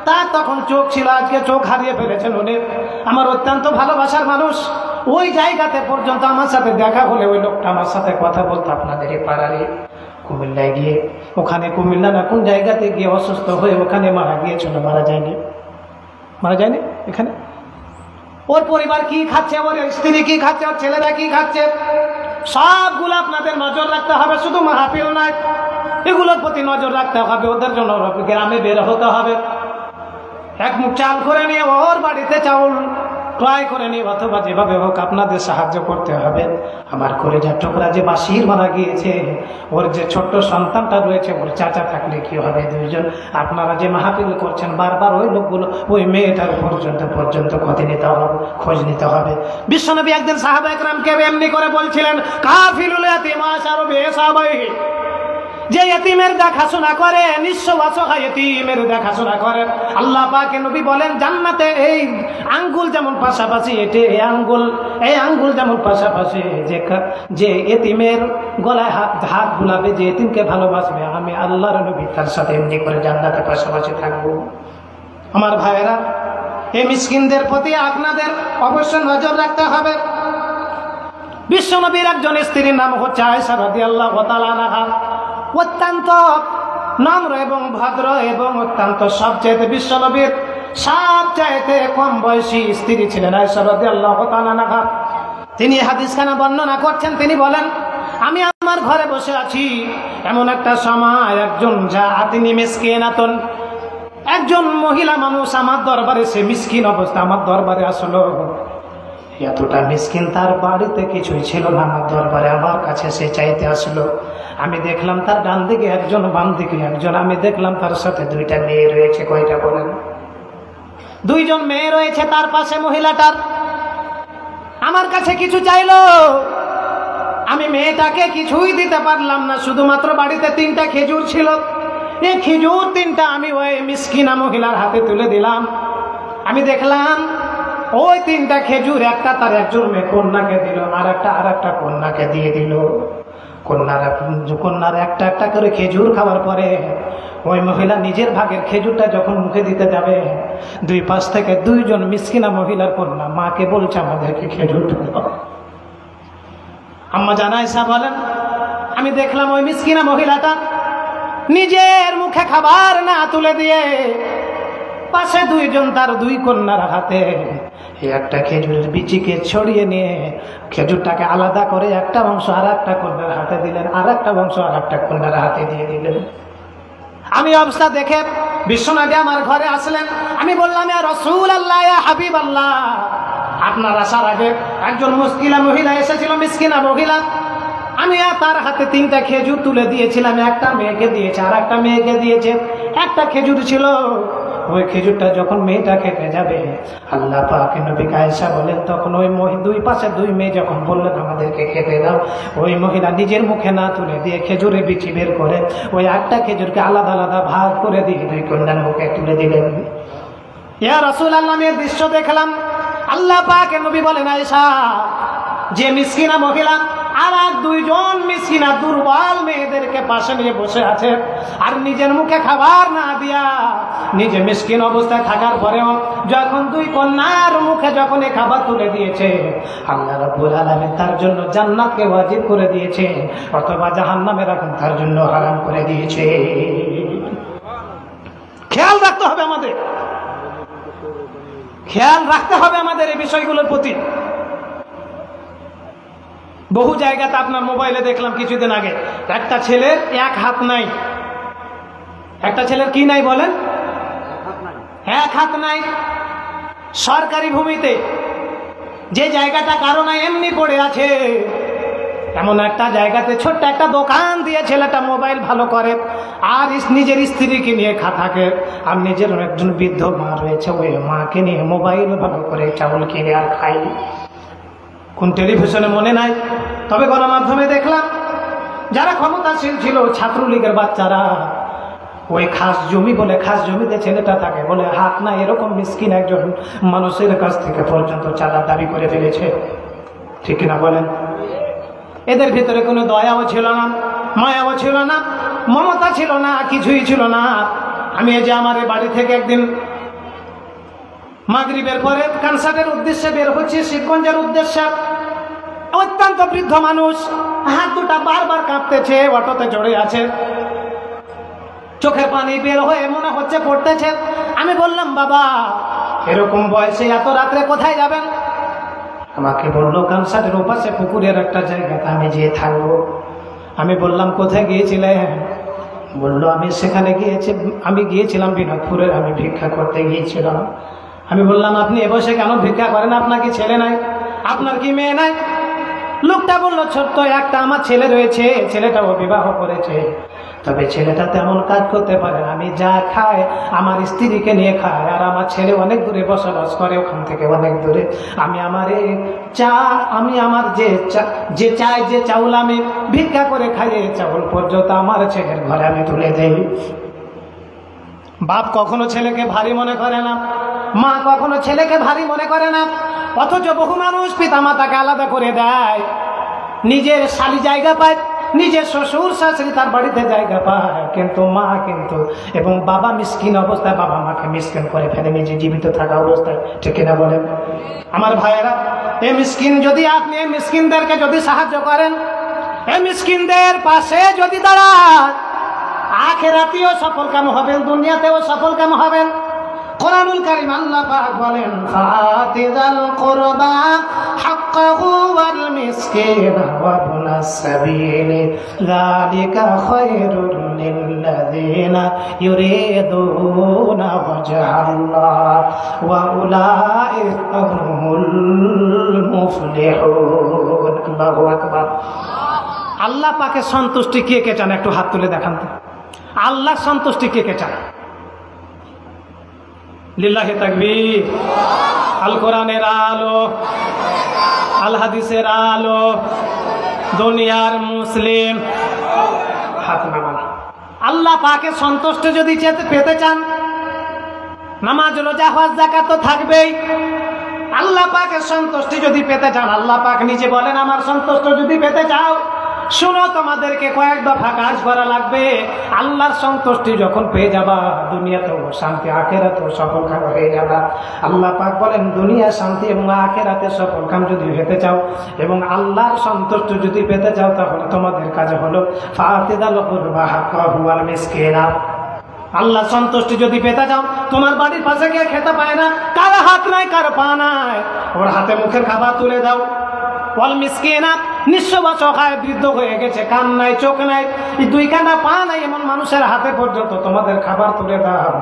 তার তখন চোখ ছিল, আজকে চোখ হারিয়ে ফেলেছেন উনি। আমার অত্যন্ত ভালোবাসার মানুষ। ওই জায়গাতে পর্যন্ত আমার সাথে দেখা হলে ওই লোকটা আমার সাথে কথা বলতো। আপনাদের এই পাড়ারে কুমিল্লায় গিয়ে, ওখানে কুমিল্লা না কোন জায়গাতে গিয়ে অসুস্থ হয়ে ওখানে মারা গিয়েছিল। মারা যায়নি, মারা যায়নি। এখানে ওর পরিবার কি খাচ্ছে, ওর স্ত্রী কি খাচ্ছে, ওর ছেলেরা কি খাচ্ছে, সবগুলো আপনাদের নজর রাখতে হবে। শুধু মাহফিল নয়, এগুলোর প্রতি নজর রাখতে হবে। ওদের জন্য গ্রামে বের হতে হবে। এক মুখ চাল করে নিয়ে ওর বাড়িতে চাউল ক্রয় করে নিয়ে অথবা যেভাবে হোক আপনাদের সাহায্য করতে হবে। আমার কলেজার টুকরা যে বাসির মারা গিয়েছে, ওর যে ছোট্ট সন্তানটা রয়েছে, ওর চাচা থাকলে কি হবে, দুইজন। আপনারা যে মাহফিল করছেন বারবার, ওই লোকগুলো, ওই মেয়েটার পর্যন্ত খোঁজ নিতে হবে, খোঁজ নিতে হবে। বিশ্বনবী একদিন সাহাবা একরামকে এমনি করে বলছিলেন, কাফিলুল ইয়াতীম আশারু বিহিসাবাইহি, যে এতিমের দেখাশোনা করে, নিঃস্ব অসহায় এতিমের দেখাশোনা করে, আল্লাহ পাক নবী বলেন জান্নাতে এই আঙ্গুল যেমন পাশাপাশি, এই আঙ্গুল যেমন পাশাপাশি, যে এতিমের গলায় হাত বুলাবে, যে এতিমকে ভালোবাসবে, আমি আল্লাহর নবী তার সাথে এমনি করে জান্নাতে পাশাপাশি থাকবো। আমার ভাইয়েরা, এই মিসকিনদের প্রতি আপনাদের অবশ্যই নজর রাখতে হবে। বিশ্বনবীর একজন স্ত্রীর নাম হচ্ছে আয়েশা রাদিয়াল্লাহু তাআলা আনহা। অত্যন্ত নম্র এবং ভদ্র এবং অত্যন্ত সবচাইতে বিশ্বনবীর সবচাইতে কম বয়সী স্ত্রী ছিলেন আয়েশা রাদিয়াল্লাহু তাআলা আনহা। তিনি হাদিসখানা বর্ণনা করছেন, তিনি বলেন, আমি আমার ঘরে বসে আছি, এমন একটা সময় একজন জাআতিনি মিসকিনাতুন, একজন মহিলা মানুষ আমার দরবারে, সে মিসকিন অবস্থা আমার দরবারে আসলো। এতটা মিসকিন, তার বাড়িতে কিছুই ছিল না, আমার দরবারে আমার কাছে সে চাইতে আসলো। আমি দেখলাম তার ডান দিকে একজন, বাম দিকে একজন। আমি দেখলাম তার সাথে দুইটা মেয়ে রয়েছে। কয়টা বলেন? দুইজন মেয়ে রয়েছে তার পাশে মহিলাটার। আমার কাছে কিছু চাইলো, আমি মেয়েটাকে কিছুই দিতে পারলাম না। শুধুমাত্র বাড়িতে 3টা খেজুর ছিল, এই খেজুর 3টা আমি ওই মিসকিনা মহিলার হাতে তুলে দিলাম। আমি দেখলাম ওই 3টা খেজুর একটা তার একজন মেয়ে কন্যাকে দিল, আর একটা কন্যাকে দিয়ে দিল। কন্যার একটা করে খেজুর খাওয়ার পরে ওই মহিলা নিজের ভাগের খেজুরটা যখন মুখে দিতে যাবে, দুই পাশ থেকে দুইজন মিসকিনা মহিলার কন্যা মাকে বলছে, আমাদেরকে খেজুরটা দাও। আম্মা জান আয়েশা বলেন, আমি দেখলাম ওই মিসকিনা মহিলাটা নিজের মুখে খাবার না তুলে দিয়ে পাশে দুইজন তার দুই কন্যার হাতে একটা খেজুরের বিচিকে ছড়িয়ে নিয়ে খেজুরটাকে আলাদা করে একটা অংশ আর একটা কন্যার হাতে দিলেন, আর একটা অংশ আর একটা কন্যার হাতে দিয়ে দিলেন। আমি অবস্থা দেখে বিশ্বনবী আমার ঘরে আসলেন। আমি বললাম, ইয়া রাসূলুল্লাহ, ইয়া হাবিবাল্লাহ, আপনার আসার আগে একজন মুসকিনা মহিলা এসেছিল, মিসকিনা মহিলা। আমি তার হাতে 3টা খেজুর তুলে দিয়েছিলাম, একটা মেয়েকে দিয়েছে আর একটা মেয়েকে দিয়েছে। একটা খেজুর ছিল, ওই খেজুরটা যখন মেয়েটা খেতে যাবে, আল্লাহ পাক নবী আয়েশা বলেন, তখন ওই দুই পাশে দুই মেয়ে যখন বললেন আমাদেরকে খেতে দাও, ওই মহিলা নিজের মুখে না তুলে দিয়ে খেজুরে বিচি বের করে ওই একটা খেজুরকে আলাদা আলাদা ভাগ করে দিয়ে দুই কন্যার মুখে তুলে দিলেন। ইয়া রাসূলুল্লাহ, আমি এই দৃশ্য দেখলাম। আল্লাহ পাক নবী বলেন, আয়েশা, যে মিসকিনা মহিলা আর দুইজন মিসকিনা দুর্বল মেয়েদেরকে পাশে নিয়ে বসে আছে, আর নিজের মুখে খাবার না দিয়া নিজে মিসকিন অবস্থায় থাকার পরেও যখন দুই কন্যার মুখে যখন এই খাবার তুলে দিয়েছে, আল্লাহ রাব্বুল আলামিন তার জন্য জান্নাতকে ওয়াজিব করে দিয়েছে, অথবা জাহান্নামের আগুন তার জন্য হারাম করে দিয়েছে। খেয়াল রাখতে হবে আমাদের, খেয়াল রাখতে হবে আমাদের এই বিষয়গুলোর প্রতি। বহু জায়গাতে আপনার মোবাইলে দেখলাম কিছুদিন আগে, একটা ছেলের এক হাত নাই। একটা ছেলের কি নাই বলেন? এক হাত নাই। সরকারি ভূমিতে যে জায়গাটা কারো নাই এমনি পড়ে আছে, এমন একটা জায়গাতে ছোট্ট একটা দোকান দিয়ে ছেলেটা মোবাইল ভালো করে, আর নিজের স্ত্রীকে নিয়ে থাকে, আর নিজের একজন বৃদ্ধ মা রয়েছে, ওই মাকে নিয়ে মোবাইল ভালো করে চাউল কিনে আর খাই। কোন টেলিভিশনে মনে নাই, তবে গণমাধ্যমে দেখলাম যারা ক্ষমতাশীল ছিল ছাত্রলীগের বাচ্চারা ওই খাস জমি বলে, খাস জমিতে ছেলেটা থাকে বলে হাত না এরকম মিসকিন একজন মানুষের কাছ থেকে পর্যন্ত চাঁদার দাবি করে ফেলেছে। ঠিক কিনা বলেন? এদের ভিতরে কোনো দয়াও ছিল না, মায়াও ছিল না, মমতা ছিল না, কিছুই ছিল না। আমি এই যে আমার বাড়ি থেকে একদিন মাগরিবের পরে কনসার্টের উদ্দেশ্যে বের হচ্ছে, শিবগঞ্জের উদ্দেশ্যে। অত্যন্ত বৃদ্ধ মানুষ, হাত দুটা বারবার কাঁপতেছে, অটোতে চড়ে আছে, চোখে পানি বের হয়ে মনে হচ্ছে পড়তেছে। আমি বললাম, বাবা এরকম বয়সে এত রাত্রে কোথায় যাবেন? আমাকে বললো কনসার্টের ওপাশে পুকুরের একটা জায়গাতে আমি যেয়ে থাকবো। আমি বললাম, কোথায় গিয়েছিলেন? বললো, আমি গিয়েছিলাম বিনোদপুরের, আমি ভিক্ষা করতে গিয়েছিলাম। আমি বললাম, আপনি এ বসে কেন ভিক্ষা করেন? আপনার কি ছেলে নাই? আপনার কি মেয়ে নাই? লোকটা বললো, ছোট্ট একটা আমার ছেলে রয়েছে, ছেলেটাও বিবাহ করেছে, তবে ছেলেটা তেমন কাজ করতে পারে না। আমি যা খাই আমার স্ত্রীকে নিয়ে খায়, আর আমার ছেলে অনেক দূরে বসবাস করে, ওখান থেকে অনেক দূরে। আমি আমার যে চাউল আমি ভিক্ষা করে খাই, চাউল পর্যন্ত আমার ছেলের ঘরে আমি তুলে দেই। বাপ কখনো ছেলেকে ভারী মনে করে না, মা কখনো ছেলেকে ভারী মনে করে না, অথচ বহু মানুষ পিতা মাতাকে আলাদা করে দেয়। নিজের শালি জায়গা পায়, নিজের শ্বশুর শাশুড়ি তার বাড়িতে জায়গা পায়, কিন্তু মা এবং বাবা মিসকিন অবস্থায় বাবা মাকে মিসকিন করে ফেলে নিজে জীবিত থাকা অবস্থায়। ঠিক কিনা বলেন? আমার ভাইয়েরা, এই আপনি এই মিসকিনদেরকে যদি সাহায্য করেন, এই মিসকিনদের পাশে যদি দাঁড়ান, আখিরাতেও সফল কাম হবেন, দুনিয়াতেও সফল কাম হবেন। কোরআনুল কারীম আল্লাহ পাক বলেন, ফাতিযাল কুরবা হাক্কাহু ওয়াল মিসকিনা ওয়া ইবনাস সাবিলি যালিকা খায়রুল লিল্লাযিনা ইউরিদুনা ওয়াজহাল্লাহ ওয়া উলাইকা হুমুল মুফলিহুন। আল্লাহু আকবার। আল্লাহ পাকের সন্তুষ্টি কে কে চান? একটু হাত তুলে দেখান তো। আল্লাহর সন্তুষ্টি কে কে চান? লিল্লাহি তাকবীর। আল কোরআনের আলো, আল হাদিসের আলো, দুনিয়ার মুসলিম, হাত নামান। আল্লাহ পাকের সন্তুষ্টি যদি পেতে চান, নামাজ রোজা হজ যাকাত তো থাকবেই। আল্লাহ পাকের সন্তুষ্টি যদি পেতে চান, আল্লাহ পাক নিজে বলেন, আমার সন্তুষ্টি যদি পেতে চাও, শুনো, তোমাদেরকে কয়েক দফা কাজ করা লাগবে। আল্লাহর সন্তুষ্টি যখন পেয়ে যাবা, দুনিয়াতেও শান্তি, আখিরাতেও সফলকাম হয়ে যাবা। আল্লাহ পাক বলেন, দুনিয়া শান্তি এবং আখিরাতে সফলকাম যদি পেতে চাও এবং আল্লাহর সন্তুষ্টি যদি পেতে চাও, তাহলে তোমাদের কাজ হলো ফাতিযাল কুরবা হাক্কাহু ওয়াল মিসকিনা। আল্লাহ সন্তুষ্টি যদি পেতে চাও, তোমার বাড়ির পাশে গিয়ে খেতে পায় না, কারো হাত নাই কারো পা নাই, ওর হাতে মুখের খাবার তুলে দাও। ওয়াল মিসকিনা, নিঃস্ব বা অসহায়, বৃদ্ধ হয়ে গেছে, কান নাই চোখ নাই, দুই কানা পা নাই, এমন মানুষের হাতে পর্যন্ত তোমাদের খাবার তুলে দাও।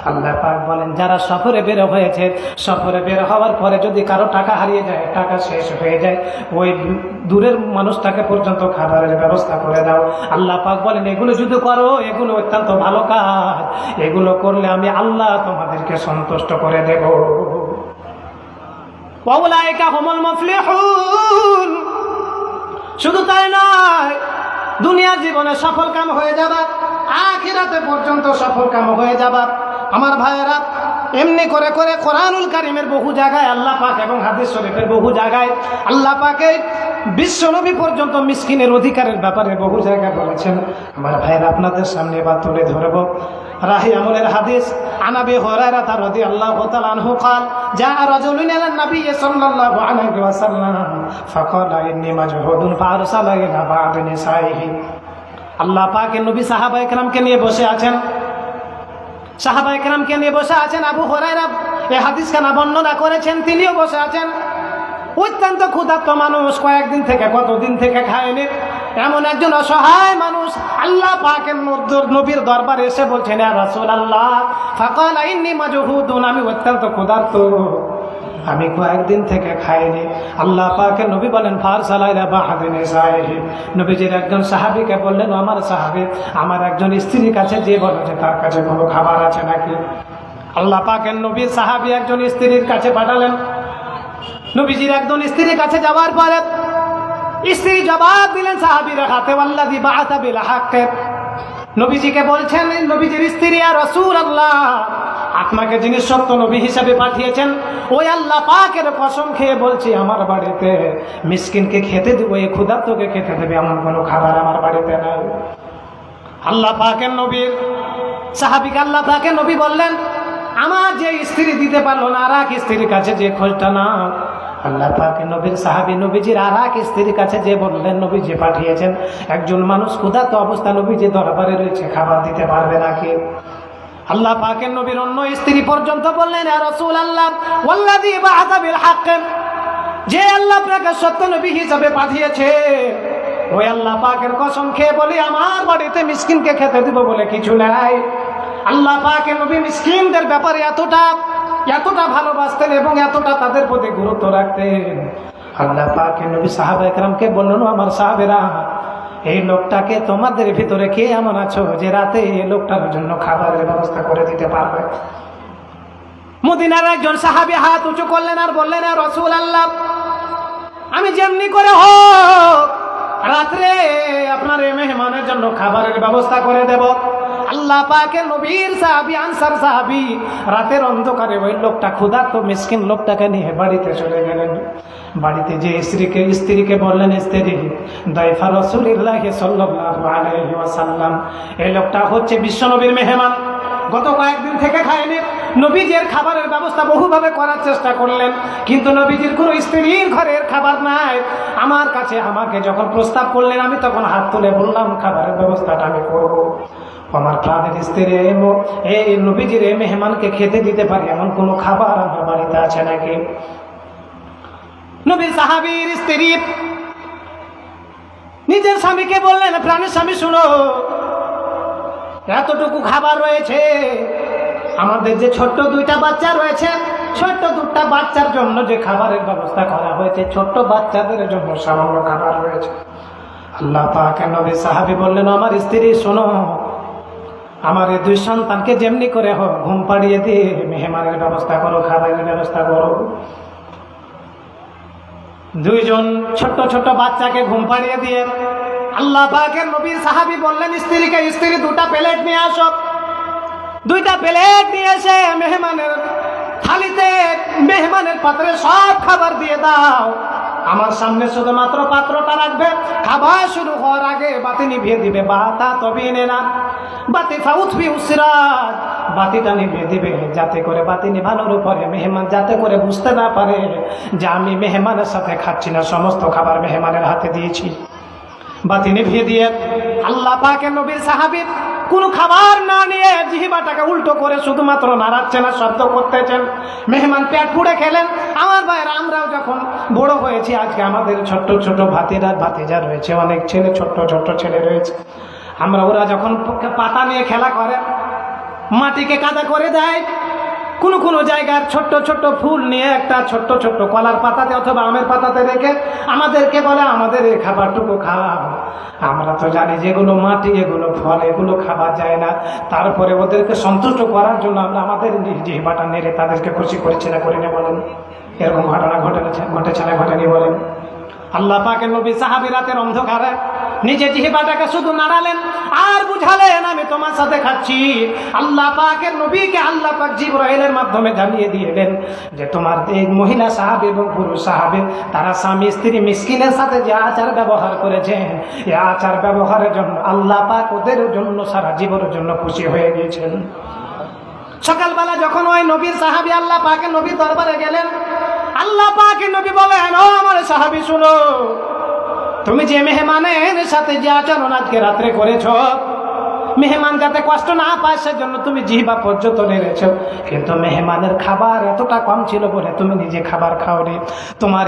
আল্লাহ পাক বলেন, যারা সফরে বের হয়েছে, সফরে বের হওয়ার পরে যদি কারো টাকা হারিয়ে যায়, টাকা শেষ হয়ে যায়, ওই দূরের মানুষটাকে পর্যন্ত খাবারের ব্যবস্থা করে দাও। আল্লাহ পাক বলেন, এগুলো যদি করো, এগুলো অত্যন্ত ভালো কাজ, এগুলো করলে আমি আল্লাহ তোমাদেরকে সন্তুষ্ট করে দেব। ওয়াউলাইকা হুমুল মুফলিহুন। শুধু তাই নয়, দুনিয়ার জীবনে সফল কাম হয়ে যাবা, আখিরাতে পর্যন্ত সফল কাম হয়ে যাবা। আমার ভাইয়েরা, এমনি করে করে কোরআনুল কারীমের বহু জায়গায় আল্লাহ পাক এবং হাদিস শরীফের বহু জায়গায় আল্লাহ পাকের বিশ্বনবী পর্যন্ত মিসকিনের অধিকারের ব্যাপারে বহু জায়গায় বলেছেন। আমার ভাইয়েরা, আপনাদের সামনে এবার তুলে ধরব রাহি আমলের হাদিস। আন আবি হুরায়রা রাদিয়াল্লাহু তাআলা আনহু قال جاء رجل الى النبي صلى الله عليه وسلم فقال اني مجهود فارسل الى بعض نسائه। আল্লাহ পাকের নবী সাহাবায়ে কেরামকে নিয়ে বসে আছেন, সাহাবায়ে কেরামকে নিয়ে বসে আছেন। আবু হুরায়রা এই হাদিসখানা বর্ণনা করেছেন, তিনিও বসে আছেন। অত্যন্ত ক্ষুধার্ত মানুষ, কয়েকদিন থেকে কতদিন থেকে খায়নি, এমন একজন অসহায় মানুষ আল্লাহ পাকের নবীর দরবারে এসে বলছেন, ইয়া রাসূলুল্লাহ, ফাকালা ইন্নী মাজহুদুন, আমি অত্যন্ত ক্ষুধার্ত, আমি কয়েকদিন থেকে খাইনি। আল্লাহ পাকের নবী বলেন ফারসালা ইলা বা'দি নিসাইহি, নবীজির একজন সাহাবীকে বললেন, আমার সাহাবী আমার একজন স্ত্রীর কাছে যে বলো যে তার কাছে কোনো খাবার আছে নাকি। আল্লাহ পাকের নবীর সাহাবী একজন স্ত্রীর কাছে পাঠালেন। নবীজির একজন স্ত্রীর কাছে যাওয়ার পরে স্ত্রী জবাব দিলেন সাহাবীর হাতে, ওয়াল্লাযী বা'আতা বিল হাক্ক, নবীজিকে বলছেন নবীজির স্ত্রী, ইয়া রাসূলুল্লাহ আপনাকে যিনি সত্য নবী হিসেবে পাঠিয়েছেন ওই আল্লাহ পাকের কসম খেয়ে বলছি আমার বাড়িতে মিসকিনকে খেতে দেব, এই ক্ষুধার্তকে খেতে দেবে এমন কোনো খাবার আমার বাড়িতে নাই। আল্লাহ পাকের নবীর সাহাবীকে আল্লাহ পাকের নবী বললেন, আমার যে স্ত্রী দিতে পারলো না আর এক স্ত্রীর কাছে যে খোঁজটা না। আল্লাহ পাকের নবীর সাহাবী নবীজির আর এক স্ত্রীর কাছে যে বললেন নবীজি পাঠিয়েছেন একজন মানুষ ক্ষুধার্ত অবস্থা নবীজি দরবারে রয়েছে, খাবার দিতে পারবে নাকি। আল্লাহ পাকের নবীর অন্য স্ত্রী পর্যন্ত বললেন, ইয়া রাসূলুল্লাহ ওয়াল্লাযী বা'আতা বিল হাক্ক, যে আল্লাহ আপনাকে সত্য নবী হিসেবে পাঠিয়েছে ওই আল্লাহ পাকের কসম খেয়ে বলি আমার বাড়িতে মিসকিনকে খেতে দিব বলে কিছু নাই। আল্লাহ পাকের নবী মিসকিনদের ব্যাপারে এতটা ভালোবাসতেন এবং এতটা তাদের প্রতি গুরুত্ব রাখতেন। আল্লাহ পাকের নবী সাহাবা একরামকে বললেন, আমার সাহাবেরা এই লোকটাকে তোমাদের ভিতরে কে এমন আছো যে রাতে এই লোকটার জন্য খাবারের ব্যবস্থা করে দিতে পারবে। মদিনার একজন সাহাবী হাত উঁচু করলেন আর বললেন, ইয়া রাসূলুল্লাহ আমি যেমনি করে হোক রাত্রে আপনার এই মেহমানের জন্য খাবারের ব্যবস্থা করে দেব। আল্লাহ পাকের নবীর সাহাবী আনসার সাহাবী রাতের অন্ধকারে ওই লোকটা ক্ষুধার্ত মিসকিন লোকটাকে নিয়ে বাড়িতে চলে গেলেন। বাড়িতে যে স্ত্রীকে বললেন, স্ত্রী দাইফা রাসূলুল্লাহ সাল্লাল্লাহু আলাইহি ওয়াসাল্লাম, এই লোকটা হচ্ছে বিশ্বনবীর মেহমান, গত কয়েকদিন থেকে খায়নি। নবীজির খাবারের ব্যবস্থা বহুভাবে করার চেষ্টা করলেন কিন্তু নবীজির কোনো স্ত্রীর ঘরের খাবার নাই। আমার কাছে আমাকে যখন প্রস্তাব করলেন আমি তখন হাত তুলে বললাম খাবারের ব্যবস্থাটা আমি করব। আমার প্রাণের স্ত্রী এই নবীজির এই মেহমানকে খেতে দিতে পারি এমন কোনো খাবার আমার বাড়িতে আছে নাকি। নবীর সাহাবীর স্ত্রী নিজের স্বামীকে বললেন, প্রাণের স্বামী শুনো, এতটুকু খাবার রয়েছে, আমাদের যে ছোট্ট দুইটা বাচ্চা রয়েছে, ছোট্ট দুটা বাচ্চার জন্য যে খাবারের ব্যবস্থা করা হয়েছে, ছোট্ট বাচ্চাদের জন্য সামান্য খাবার রয়েছে। আল্লাহ পাকের নবী সাহাবী বললেন, আমার স্ত্রী শোনো, আমার এই দুই সন্তানকে যেমনি করে হোক ঘুম পাড়িয়ে দিয়ে মেহমানের ব্যবস্থা করো, খাবারের ব্যবস্থা করো। দুইজন ছোট্ট ছোট্ট বাচ্চাকে ঘুম পাড়িয়ে দিয়ে আল্লাহ পাকের নবীর সাহাবী বললেন স্ত্রীকে, স্ত্রী দুটা প্লেট নিয়ে আসো। দুইটা প্লেট নিয়ে এসে মেহমানের থালিতে মেহমানের পাত্রে সব খাবার দিয়ে দাও। আমার সামনে শুধুমাত্র পাত্রটা রাখবে, খাবার শুরু হওয়ার আগে বাতি নিভিয়ে দিবে। বাতা তবে না বাতি ফাউতফি উসরাত, বাতিটা নিভিয়ে দিবে যাতে করে বাতি নিভানোর উপরে মেহমান যাতে করে বুঝতে না পারে যে আমি মেহমানের সাথে খাচ্ছি না, সমস্ত খাবার মেহমানের হাতে দিয়েছি। বাতি নিভিয়ে দিয়ে আল্লাহ পাকের নবীর সাহাবী কোনো খাবার না নিয়ে জিহ্বাটাকে উল্টো করে শুধুমাত্র নাড়াচ্ছেন আর শব্দ করতেছেন। মেহমান পেট পুড়ে খেলেন। আমার ভাইয়েরা, আমরাও যখন বড় হয়েছি আজকে আমাদের ছোট্ট ছোট ভাতিজা রয়েছে, অনেক ছেলে ছোট্ট ছোট্ট ছেলে রয়েছে। ওরা যখন পাতা নিয়ে খেলা করে, মাটিকে কাদা করে দেয়, কোনো জায়গার ছোট্ট ছোট্ট ফুল নিয়ে একটা ছোট্ট ছোট্ট কলার পাতাতে অথবা আমের পাতাতে রেখে আমাদেরকে বলে আমাদের এই খাবারটুকু খাওয়া। আমরা তো জানি যেগুলো মাটি, এগুলো ফল, এগুলো খাওয়া যায় না। তারপরে ওদেরকে সন্তুষ্ট করার জন্য আমরা আমাদের জিহ্বাটা নেড়ে তাদেরকে খুশি করেছি না করি না বলেন? এরকম ঘটনা ঘটেছে না ঘটেনি বলেন? আল্লাহ পাকের নবী সাহাবী রাতের অন্ধকারে নিজে জিহ্বাটাকে শুধু নাড়ালেন আর বুঝালেন আমি তোমার সাথে খাচ্ছি। আল্লাহ পাকের নবীকে আল্লাহ পাক জিবরাইলের মাধ্যমে জানিয়ে দিলেন যে তোমার এই মহিলা সাহাবী এবং পুরুষ সাহাবী তারা স্বামী স্ত্রী মিসকিনের সাথে যে আচার ব্যবহার করেছেন, এই আচার ব্যবহারের জন্য আল্লাহ পাক ওদের জন্য সারা জীবনের জন্য খুশি হয়ে গিয়েছেন। সকালবেলা যখন ওই নবীর সাহাবী আল্লাহ পাকের নবীর দরবারে গেলেন, আল্লাহ পাকের নবী বলেন, ও আমার সাহাবী শুনো, তুমি যে মেহমানের সাথে যে আচরণ আজকে রাত্রে করেছ, মেহমান যাতে কষ্ট না পায় সেজন্য তুমি জিহ্বা পর্যন্ত নেড়েছ, কিন্তু মেহমানের খাবার এতটা কম ছিল বলে তুমি নিজে খাবার খাওনি। তোমার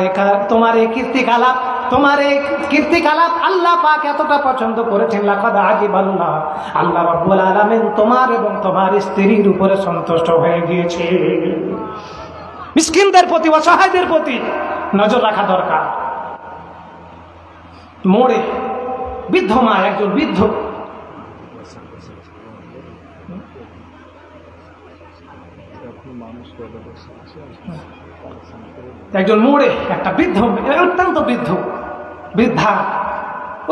এই কীর্তিকলাপ আল্লাহ পাক এতটা পছন্দ করেছেন। লাকাদ আজিবাল্লাহ, আল্লাহ রাব্বুল আলামিন তোমার এবং তোমার স্ত্রীর উপরে সন্তুষ্ট হয়ে গিয়েছে। মিসকিনদের প্রতি, অসহায়দের প্রতি নজর রাখা দরকার। মোড়ে বৃদ্ধ মা, একজন বৃদ্ধ, একজন মোড়ে একটা বৃদ্ধ, অত্যন্ত বৃদ্ধা,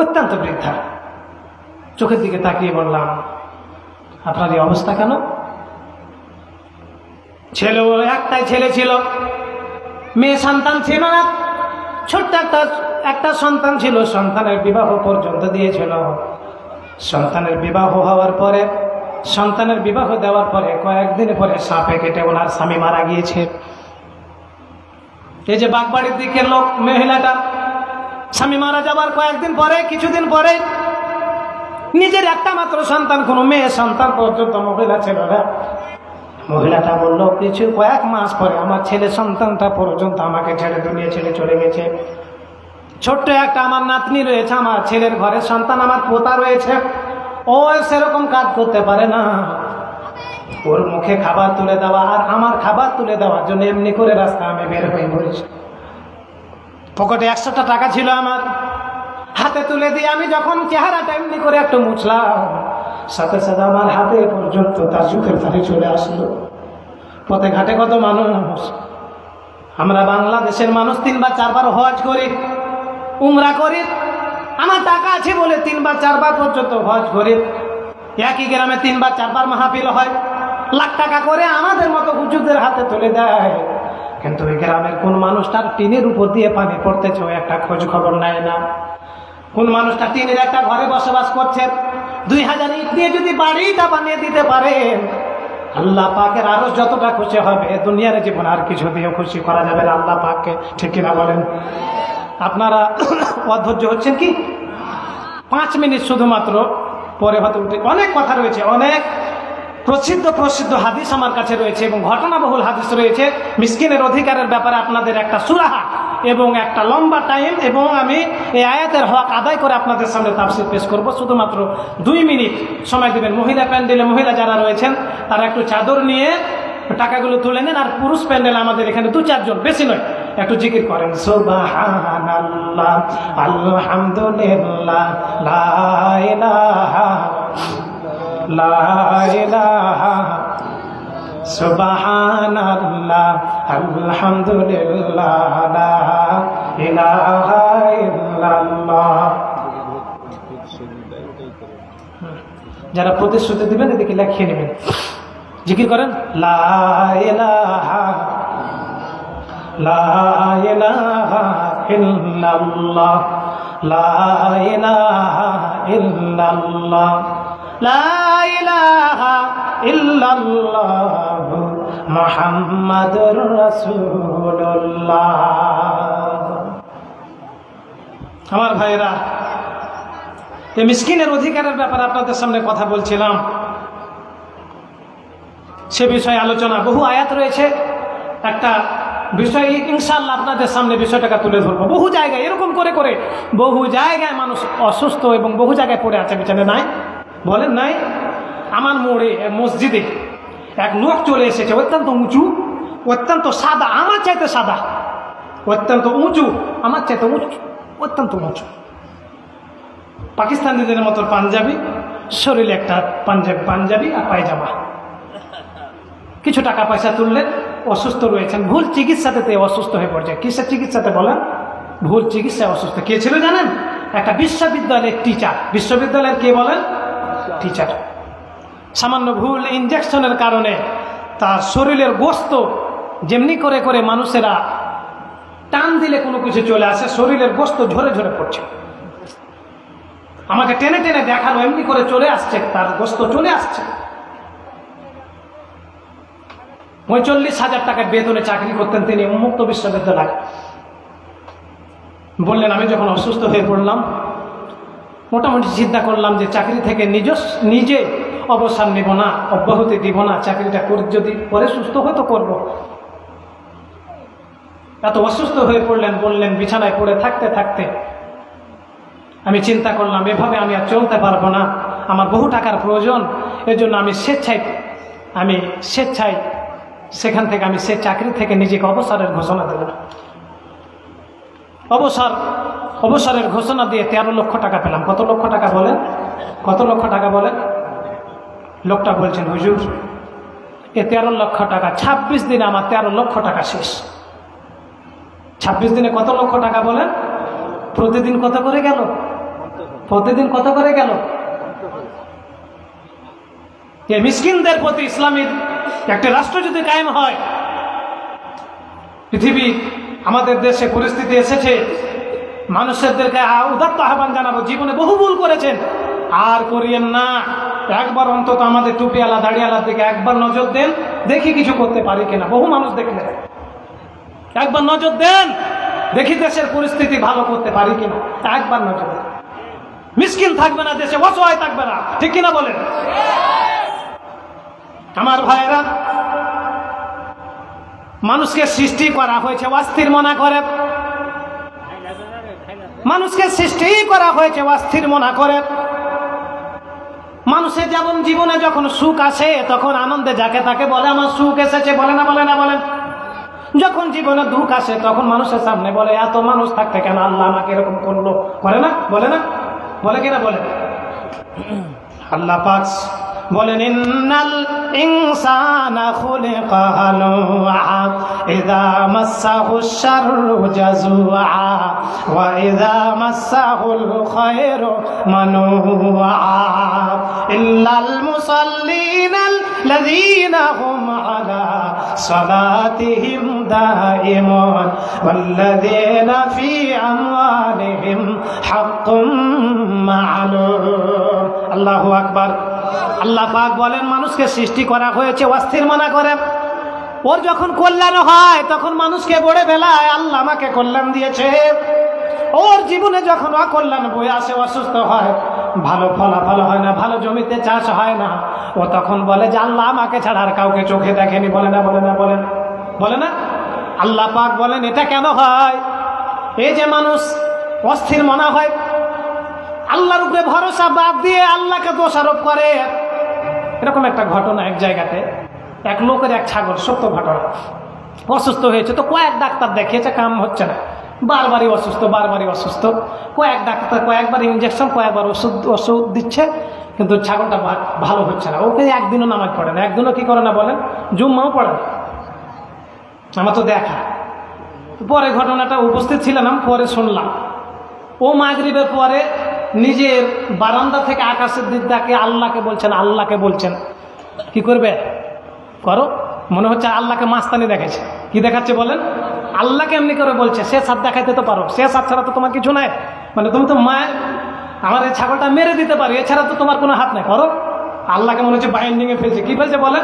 অত্যন্ত বৃদ্ধা। চোখের দিকে তাকিয়ে বললাম, আপনার এই অবস্থা কেন? একটাই ছেলে ছিল, মেয়ে সন্তান ছিল না, ছোট্ট একটা সন্তান ছিল। সন্তানের বিবাহ পর্যন্ত দিয়েছিল। সন্তানের বিবাহ দেওয়ার পরে কয়েকদিন পরে সাপে কেটে ওনার স্বামী মারা গিয়েছে। এই যে বাগবাড়ির দিকের লোক, মহিলাটা স্বামী মারা যাবার কিছুদিন পরে নিজের একটা মাত্র সন্তান, কোনো মেয়ে সন্তান পর্যন্ত মহিলা ছিল না। মহিলাটা বললো, কয়েক মাস পরে আমার ছেলে সন্তানটা পর্যন্ত আমাকে ছেড়ে, দুনিয়া ছেড়ে চলে গেছে। ছোট্ট একটা আমার নাতনি রয়েছে, আমার ছেলের ঘরে সন্তান, আমার পোতা রয়েছে, ও সেরকম কাজ করতে পারে না। ওর মুখে খাবার তুলে দেওয়া আর আমার খাবার তুলে দেওয়ার জন্য এমনি করে রাস্তা আমি বের হয়ে পড়েছি। পকেটে 100টা টাকা ছিল আমার, হাতে তুলে দিয়ে আমি যখন চেহারাটা এমনি করে একটু মুছলাম, সাথে সাথে আমার হাতে পর্যন্ত তার চোখের পানি চলে আসলো। পথে ঘাটে কত মানুষ, আমরা বাংলাদেশের মানুষ 3 বার 4 বার হজ করি, উমরা করি, আমার টাকা আছে বলে 3 বার 4 বার পর্যন্ত হজ করি। একই গ্রামে 3 বার 4 বার মাহফিল হয়, লাখ টাকা করে আমাদের মতো হুজুরদের হাতে তুলে দেয়। কিন্তু ওই গ্রামের কোন মানুষটার টিনের উপর দিয়ে পানি পড়তেছে ওই একটা খোঁজ খবর নেয় না। কোন মানুষটা টিনের একটা ঘরে বসবাস করছে, 2000 ইট দিয়ে যদি বাড়িটা বানিয়ে দিতে পারে, আল্লাহ পাকের আরো যতটা খুশি হবে, দুনিয়ার জীবন আর কিছু দিয়ে খুশি করা যাবে না আল্লাহ পাককে। ঠিক কিনা বলেন? আপনারা অধৈর্য হচ্ছেন কি? 5 মিনিট শুধুমাত্র, পরে হয়তো অনেক কথা রয়েছে, অনেক প্রসিদ্ধ হাদিস আমার কাছে রয়েছে এবং ঘটনাবহুল হাদিস রয়েছে মিসকিনের অধিকারের ব্যাপারে। আপনাদের একটা সুরাহা এবং একটা লম্বা টাইম, এবং আমি এই আয়াতের হক আদায় করে আপনাদের সামনে তাফসীর পেশ করব। শুধুমাত্র 2 মিনিট সময় দেবেন। মহিলা প্যান্ডেলে মহিলা যারা রয়েছেন তারা একটু চাদর নিয়ে টাকাগুলো তুলে নেন, আর পুরুষ প্যান্ডেল আমাদের এখানে 2-4 জন, বেশি নয়, একটু জিকির করেন, সুবহানাল্লাহ, আলহামদুলিল্লাহ, লা ইলাহা সুবহানাল্লাহ, আলহামদুলিল্লাহ, লা ইলাহা ইল্লাল্লাহ। যারা প্রতিশ্রুতি দিবেন এদিকে লিখে নেবেন, জিকির করেন, লা ইলাহা ইল্লাল্লাহ, লা ইলাহা ইল্লাল্লাহ, লা ইলাহা ইল্লাল্লাহ, মুহাম্মাদুর রাসূলুল্লাহ। আমার ভাইরা, এই মিসকিনের অধিকারের ব্যাপারে আপনাদের সামনে কথা বলছিলাম, সে বিষয়ে আলোচনা, বহু আয়াত রয়েছে। একটা বিষয় ইনশাআল্লাহ আপনাদের সামনে বিষয়টাকে তুলে ধরবো। বহু জায়গায় এরকম করে বহু জায়গায় মানুষ অসুস্থ এবং বহু জায়গায় পড়ে আছে বিছানায়, নাই বলেন নাই? আমার মোড়ে মসজিদে এক লোক চলে এসেছে, অত্যন্ত উঁচু, অত্যন্ত সাদা, আমার চাইতে সাদা, অত্যন্ত উঁচু, আমার চাইতে উঁচু, অত্যন্ত উঁচু, পাকিস্তানিদের মতো পাঞ্জাবি, শরীরে একটা পাঞ্জাবি আর পায়জামা। কিছু টাকা পয়সা তুললেন, অসুস্থ রয়েছেন, ভুল চিকিৎসাতে অসুস্থ হয়ে পড়ছে। কিসের চিকিৎসাতে বলেন? ভুল চিকিৎসায় অসুস্থ। কে ছিল জানেন? একটা বিশ্ববিদ্যালয়ের টিচার। বিশ্ববিদ্যালয়ের কে বলেন? টিচার। সামান্য ভুল ইনজেকশনের কারণে তার শরীরের গোস্ত যেমনি করে মানুষেরা টান দিলে কোনো কিছু চলে আসে, শরীরের গোস্ত ঝরে পড়ছে। আমাকে টেনে দেখালো, এমনি করে চলে আসছে, তার গোস্ত চলে আসছে। 45,000 টাকার বেতনে চাকরি করতেন তিনি উন্মুক্ত বিশ্ববিদ্যালয়। বললেন, আমি যখন অসুস্থ হয়ে পড়লাম, মোটামুটি চিন্তা করলাম যে চাকরি থেকে নিজে অবসর নেব না, অব্যাহতি দিব না, চাকরিটা যদি পরে সুস্থ হয়ে তো করবো। এত অসুস্থ হয়ে পড়লেন, বললেন, বিছানায় পড়ে থাকতে আমি চিন্তা করলাম, এভাবে আমি আর চলতে পারবো না, আমার বহু টাকার প্রয়োজন। এজন্য আমি স্বেচ্ছায় সেখান থেকে আমি সে চাকরি থেকে নিজেকে অবসরের ঘোষণা দিলাম। অবসরের ঘোষণা দিয়ে 13 লক্ষ টাকা পেলাম। কত লক্ষ টাকা বলেন? কত লক্ষ টাকা বলেন? লোকটা বলছেন, হুজুর এ 13 লক্ষ টাকা 26 দিনে আমার 13 লক্ষ টাকা শেষ। 26 দিনে কত লক্ষ টাকা বলেন? প্রতিদিন কত করে গেল? প্রতিদিন কত করে গেল? এই মিসকিনদের প্রতি ইসলামের একটা রাষ্ট্র যদি কায়েম হয়, পৃথিবী আমাদের দেশে পরিস্থিতি এসেছে, মানুষদেরকে উদাত্ত আহ্বান জানাবো, জীবনে বহু ভুল করেছেন, আর করিয়েন না। একবার অন্তত আমাদের টুপিওয়ালা দাড়িওয়ালার দিকে একবার নজর দেন, দেখি কিছু করতে পারি কিনা। বহু মানুষ দেখলেন, একবার নজর দেন, দেখি দেশের পরিস্থিতি ভালো করতে পারি কিনা। একবার নজর দেন, মিসকিন থাকবে না দেশে, অসহায় থাকবে না, ঠিক কিনা বলেন? আমার ভাইয়েরা, মানুষকে সৃষ্টি করা হয়েছে অস্থির মনা করে, মানুষকে সৃষ্টি করা হয়েছে অস্থির মনা করে। মানুষের যেমন জীবনে যখন সুখ আসে তখন আনন্দে যাকে তাকে বলে আমার সুখ এসেছে, বলে না বলে না বলেন? যখন জীবনে দুঃখ আসে তখন মানুষের সামনে বলে এত মানুষ থাকতে কেন আল্লাহ আমাকে এরকম করলো, করে না বলে না? বলে কিনা বলে? আল্লাহ পাক বলেন ইন্নাল ইনসানা খুলিকা হালুআ ইযা মাসসাহুশ শাররু জাযুআ ওয়া ইযা মাসসাহুল খায়রু মানুআ ইল্লাল মুসাল্লিনাল্লাযীনা হুম আলা সালাতিহিম দাঈমুন ওয়াল্লাযীনা ফী আমওয়ালিহিম হাক্কুম মা'লুম। আল্লাহু আকবার। আল্লাহ পাক বলেন মানুষকে সৃষ্টি করা হয়েছে অস্থির মনা করে। ওর যখন কল্যাণ হয় তখন মানুষকে বলে বেলায় আল্লাহ আমাকে কল্যাণ দিয়েছে। ওর জীবনে যখন অকল্যাণ বয়ে আসে, অসুস্থ হয়, ভালো ফলাফল হয় না, ভালো জমিতে চাষ হয় না, ও তখন বলে যে আল্লাহ আমাকে ছাড়া আর কাউকে চোখে দেখেনি, বলে না বলে না বলেন? বলে না? আল্লাহ পাক বলেন এটা কেন হয়? এই যে মানুষ অস্থির মনা হয়, আল্লাহর উপরে ভরসা বাদ দিয়ে আল্লাহকে দোষারোপ করে। এরকম একটা ঘটনা এক জায়গাতে, এক লোকের এক ছাগল, সত্য ঘটনা, অসুস্থ হয়েছে। তো কয়েক ডাক্তার দেখিয়েছে, কাম হচ্ছে না, বারবারই অসুস্থ, বারবারই অসুস্থ। কয়েক ডাক্তার কয়েকবার ইঞ্জেকশন, কয়েকবার ওষুধ দিচ্ছে, কিন্তু ছাগলটা ভালো হচ্ছে না। ওকে একদিনও নামাজ পড়ে না, একদিনও কি করে না বলেন? জুম্মাও পড়ে না। আমার তো দেখা, পরে ঘটনাটা উপস্থিত ছিলাম, পরে শুনলাম ও মাগরিবের পরে নিজের বারান্দা থেকে আকাশের দিক দেখে আল্লাহকে বলছেন, আল্লাহকে বলছেন কি করবে করো। মনে হচ্ছে আল্লাহকে মাস্তানি দেখাচ্ছে। কি দেখাচ্ছে বলেন? আল্লাহকে এমনি করে বলছে, সে সাথ দেখাইতে তো পারো, সে সাথ ছাড়া তো তোমার কিছু নাই, মানে তুমি তো মায়ের আমার এই ছাগলটা মেরে দিতে পারি, এছাড়া তো তোমার কোনো হাত নাই, করো। আল্লাহকে মনে হচ্ছে বাইন্ডিং এ ফেলছে। কি ফেলছে বলেন?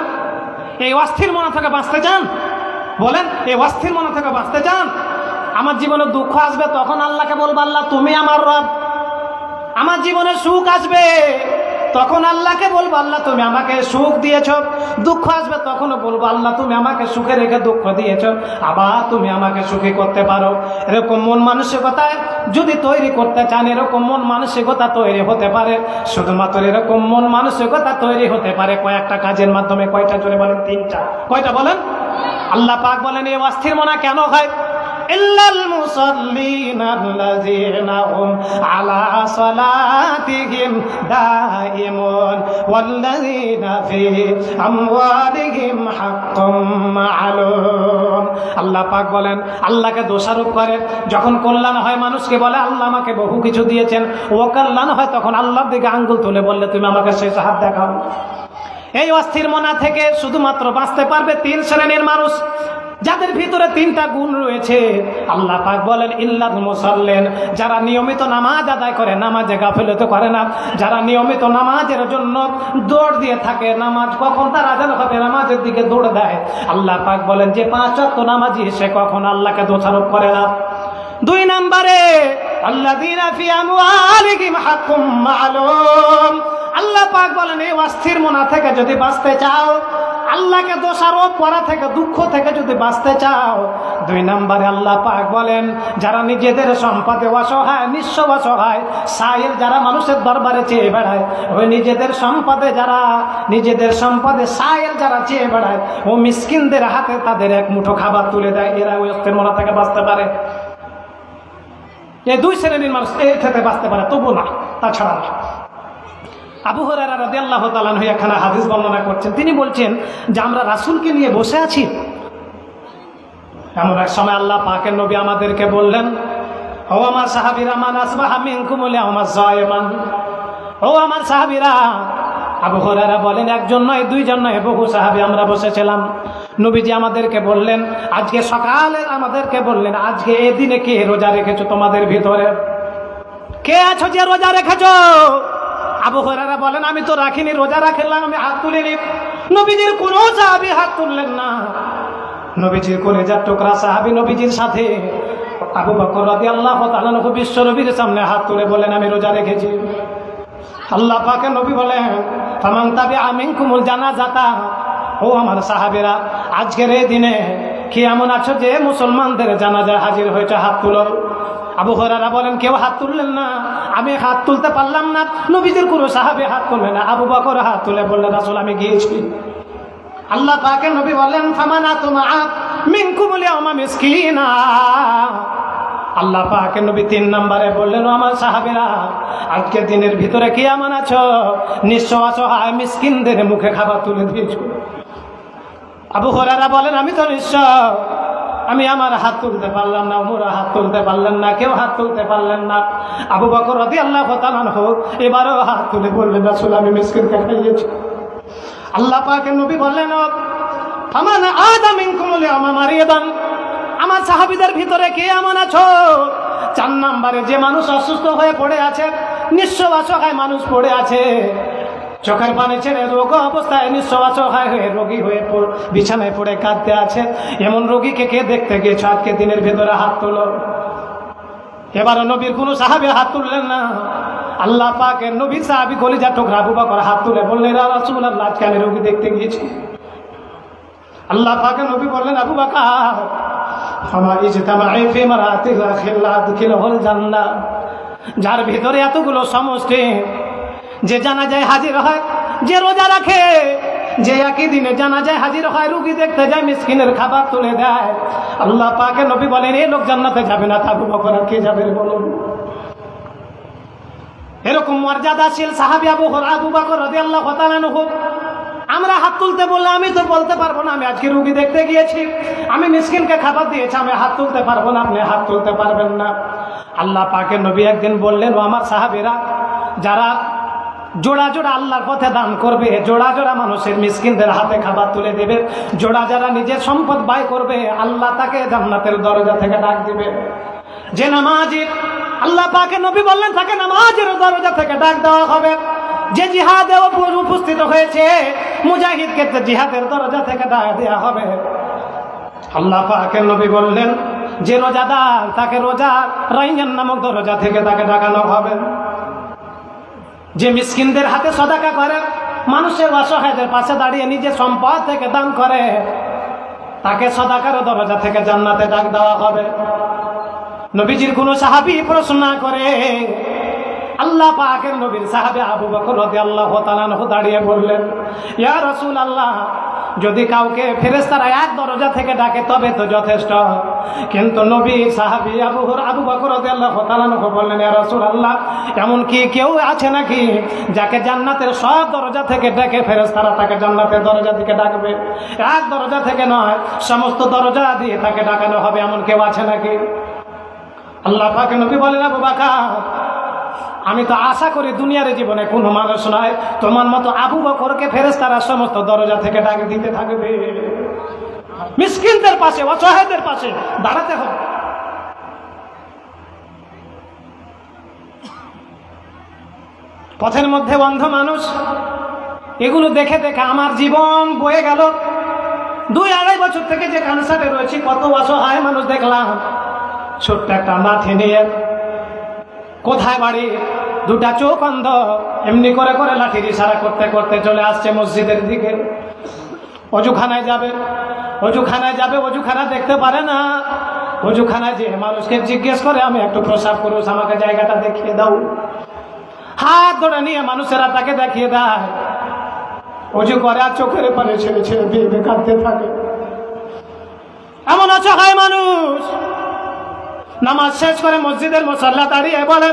এই অস্থির মনা থেকে বাঁচতে চান? বলেন, এই অস্থির মনা থেকে বাঁচতে চান? আমার জীবনে দুঃখ আসবে তখন আল্লাহকে বলবো আল্লাহ তুমি আমার রব। আমার জীবনে সুখ আসবে তখন আল্লাহকে বলবো আল্লাহ তুমি আমাকে সুখ দিয়েছ। দুঃখ আসবে তখনও বলবো আল্লাহ তুমি আমাকে সুখে রেখে দুঃখ দিয়েছ, আবার তুমি আমাকে সুখী করতে পারো। এরকম মন মানসিকতায় যদি তৈরি করতে চান, এরকম মন মানসিকতা তৈরি হতে পারে। শুধুমাত্র এরকম মন মানসিকতা তৈরি হতে পারে কয়েকটা কাজের মাধ্যমে। কয়টা? জোরে বলেন। 3টা। কয়টা বলেন? আল্লাহ পাক বলেন এই অস্থির মনা কেন হয়? ইল্লাল মুসাল্লিনাল্লাযীনা হুম আলা সালাতিহিম দাঈমুন ওয়াল্লাযীনা ফী আমওয়ালিহিম হাক্কুম মা'লুম। আল্লাহ পাক বলেন আল্লাহকে দোষারোপ করে। যখন কল্যাণ হয় মানুষকে বলে আল্লাহ আমাকে বহু কিছু দিয়েছেন, অকল্যাণ হয় তখন আল্লাহর দিকে আঙ্গুল তুলে বললে তুমি আমাকে শেষ হাত দেখাও। এই অস্থির মনা থেকে শুধুমাত্র বাঁচতে পারবে 3 শ্রেণীর মানুষ, যাদের ভিতরে 3টা গুণ রয়েছে। আল্লাহ পাক বলেন ইল্লাল মুসাল্লিন, যারা নিয়মিত নামাজ আদায় করে, নামাজে গাফিলতি করে না, যারা নিয়মিত নামাজের জন্য দৌড় দিয়ে থাকে, নামাজ কখন তার আযান হবে নামাজের দিকে দৌড় দেয়। আল্লাহ পাক বলেন যে 5 ওয়াক্ত নামাজি সে কখন আল্লাহকে দোষারোপ করে না। 2 নম্বরে আল্লাযীনা ফী আমওয়ালিহিম হাক্কুম মা'লুম। আল্লাহ পাক বলেন এই অস্থির মনা থেকে যদি বাঁচতে চাও, আল্লাহকে দোষারোপ করা থেকে, দুঃখ থেকে যদি বাঁচতে চাও, 2 নম্বরে আল্লাহ পাক বলেন যারা নিজেদের সম্পদে অসহায়, নিঃস্ব অসহায়, সাইল যারা মানুষের দরবারে চেয়ে বেড়ায়, ওই নিজেদের সম্পদে সাইল যারা চেয়ে বেড়ায়, ও মিসকিনদের হাতে তাদের এক মুঠো খাবার তুলে দেয়, এরা ওই ইস্তেমরা থেকে বাঁচতে পারে। এই 2 শ্রেণীর মানুষ এর থেকে বাঁচতে পারে, তবু না, তাছাড়া না। আবু হুরায়রা রাদিয়াল্লাহু তাআলা আনহু এখানে হাদিস বর্ণনা করছেন, তিনি বলছেন যে আমরা রাসূলকে নিয়ে বসে আছি, এমন এক সময় আল্লাহ পাকের নবী আমাদেরকে বললেন, ও আমার সাহাবীরা, মান আসবাহা মিনকুম লিয়াওমা যায়মান, ও আমার সাহাবীরা। আবু হুরায়রা বলেন একজন নয়, 2 জন নয়, বহু সাহাবী আমরা বসেছিলাম। নবীজি আমাদেরকে বললেন, আজকে সকালে আমাদেরকে বললেন, আজকে এই দিনে কে রোজা রেখেছো তোমাদের ভিতরে? কে আছো যে রোজা রেখেছো? আবু হুরায়রা বলেন আমি তো রাখিনি, রোজা রাখলাম, আমি হাত তুলিনি। নবীজির কোন সাহাবী হাত তুললেন না। নবীজির কলেজার টুকরা সাহাবী নবীজির সাথে আবু বকর রাদিয়াল্লাহু তাআলা আনহু বিশ্ব নবীর সামনে হাত তুলে বলেন আমি রোজা রেখেছি। আল্লাহ পাকের নবী বলেন ফামান তাবিআ মিনকুমুল জানাজাতা, ও আমার সাহাবীরা, আজকের এই দিনে কি এমন আছো যে মুসলমানদের জানাজায় হাজির হয়েছে? হাত তুলো। আবু হুরায়রা বলেন কেউ হাত তুললেন না, আমি হাত তুলতে পারলাম না। নবীজির কোনো সাহাবী হাত তুললেন না। আবু বকর হাত তুলে বললেন রাসূল আমি গিয়েছি। আল্লাহ পাকের নবী বলেন ফামানাতু মাআ মিনকুমুল ইয়াওমা মিসকিনা। আল্লাহ পাকের নবী 3 নম্বরে বললেন ও আমার সাহাবীরা, আজকের দিনের ভিতরে কি এমন আছো নিঃস্ব অসহায় মিসকিনদের মুখে খাবার তুলে দিয়েছো? আবু হুরায়রা বলেন আমি তো নিঃস্ব, আমি আমার হাত তুলতে পারলাম না, ওমর হাত তুলতে পারলেন না, কেউ হাত তুলতে পারলেন না। আবু বকর রাদিয়াল্লাহু তাআলা আনহু এবারও হাত তুলে বললেন রাসূল আমি মিসকিনকে খাইয়েছি। আল্লাহ পাকের নবী বললেন ফামান আদা মিনকুমুল ইয়াওমা মারিয়াদান, আমার সাহাবীদের ভিতরে কে এমন আছো 4 নম্বরে যে মানুষ অসুস্থ হয়ে পড়ে আছে, নিঃস্ব অসহায় মানুষ পড়ে আছে, চোখের পানি ছেড়ে রোগ অবস্থায় নিঃস্ব অসহায় হয়ে রোগী হয়ে বিছানায় পড়ে কাঁদতে আছে, এমন রোগীকে কে দেখতে গেছো আজকে দিনের ভিতরে হাত তোলো। এবারও নবীর কোনো সাহাবী হাত তুললেন না। আল্লাহ পাকের নবীর সাহাবী কলিজার টুকরা আবু বকর হাত তুলে বললেন ইয়া রাসূলুল্লাহ আজকে আমি রোগী দেখতে গিয়েছি। আল্লাহ পাকের নবী বললেন আবু বকর ফামা ইজতামা'i ফি মারাতিল আখিল্লা আদখিলহুল জান্নাহ, যার ভিতরে এতগুলো সমষ্টি, যে জানাজায় হাজির হয়, যে রোজা রাখে, যে একই দিনে জানাজায় হাজির হয়, রোগী দেখতে যায়, মিসকিনের খাবার তুলে দেয়, আল্লাহ পাকের নবী বলেন এই লোক জান্নাতে যাবে না। আবু বকর কে যাবে বলুন? এরকম মর্যাদাশীল সাহাবী আবু বকর রাদিয়াল্লাহু তাআলা আনহু। আমরা হাত তুলতে বললে আমি তো বলতে পারবো না আমি আজকে রোগী দেখতে গিয়েছি, আমি মিসকিনকে খাবার দিয়েছি, আমি হাত তুলতে পারবো না, আপনি হাত তুলতে পারবেন না। আল্লাহ পাকের নবী একদিন বললেন ও আমার সাহাবীরা, যারা জোড়া জোড়া আল্লাহর পথে দান করবে, জোড়া জোড়া মানুষের মিসকিনদের হাতে খাবার তুলে দেবে, জোড়া যারা নিজের সম্পদ ব্যয় করবে, আল্লাহ তাকে জান্নাতের দরজা থেকে ডাক দিবে। যে নামাজি, আল্লাহ পাকের নবী বললেন তাকে নামাজের দরজা থেকে ডাক দেওয়া হবে। যে জিহাদে উপস্থিত হয়েছে, মুজাহিদকে জিহাদের দরজা থেকে ডাক দেওয়া হবে। আল্লাহ পাকের নবী বললেন যে রোজাদার, তাকে রোজা রাইয়ান নামক দরজা থেকে তাকে ডাকানো হবে। যে মিসকিনদের হাতে সদাকা করে, মানুষের অসহায়দের পাশে দাঁড়িয়ে নিজের সম্পদ থেকে দান করে, তাকে সদাকার দরজা থেকে জান্নাতে ডাক দেওয়া হবে। নবীজির কোন সাহাবী প্রশ্ন করে, আল্লাহ পাকের নবীর সাহাবী আবু বকর রাদিয়াল্লাহু তাআলা আনহু দাঁড়িয়ে বললেন ইয়া রাসূলুল্লাহ, যদি কাউকে ফেরেশতারা এক দরজা থেকে ডাকে তবে তো যথেষ্ট, কিন্তু নবী সাহাবী আবু বকর রাদিয়াল্লাহু তাআলা আনহু বললেন ইয়া রাসূলুল্লাহ, এমন কি কেউ আছে নাকি যাকে জান্নাতের সব দরজা থেকে ডেকে ফেরেশতারা তাকে জান্নাতের দরজা দিকে ডাকবে? এক দরজা থেকে নয়, সমস্ত দরজা দিয়ে তাকে ডাকানো হবে, এমন কেউ আছে নাকি? আল্লাহ পাকের নবী বলেন আবু বকর, আমি তো আশা করি দুনিয়ার জীবনে কোনো মানুষ নয় তোমার মতো আবু বকরকে ফেরেশতারা সমস্ত দরজা থেকে ডাক দিতে থাকবে। মিসকিনদের পাশে, অসহায়দের পাশে দাঁড়াতে হবে। পথের মধ্যে অন্ধ মানুষ, এগুলো দেখে দেখে আমার জীবন বয়ে গেল। 2-2.5 বছর থেকে যে ক্যান্সারে রয়েছে, কত অসহায় মানুষ দেখলাম, ছোট্ট একটা লাঠি নিয়ে, কোথায় বাড়ি, 2টা চোখ অন্ধ, এমনি করে করে লাঠির ইশারা করতে করতে চলে আসছে মসজিদের দিকে। অজুখানায় যাবে, অজুখানা দেখতে পারে না। অজুখানায় যে মানুষকে জিজ্ঞেস করে আমি একটু প্রসাব করবো, আমাকে জায়গাটা দেখিয়ে দাও। হাত ধরে নিয়ে মানুষেরা তাকে দেখিয়ে দেয়। অজু করে আর চোখের পানি ছেড়ে ছেড়ে বেয়ে কাঁদতে থাকে। এমন অসহায় মানুষ নামাজ শেষ করে মসজিদের মুসাল্লা দাঁড়িয়ে বলে,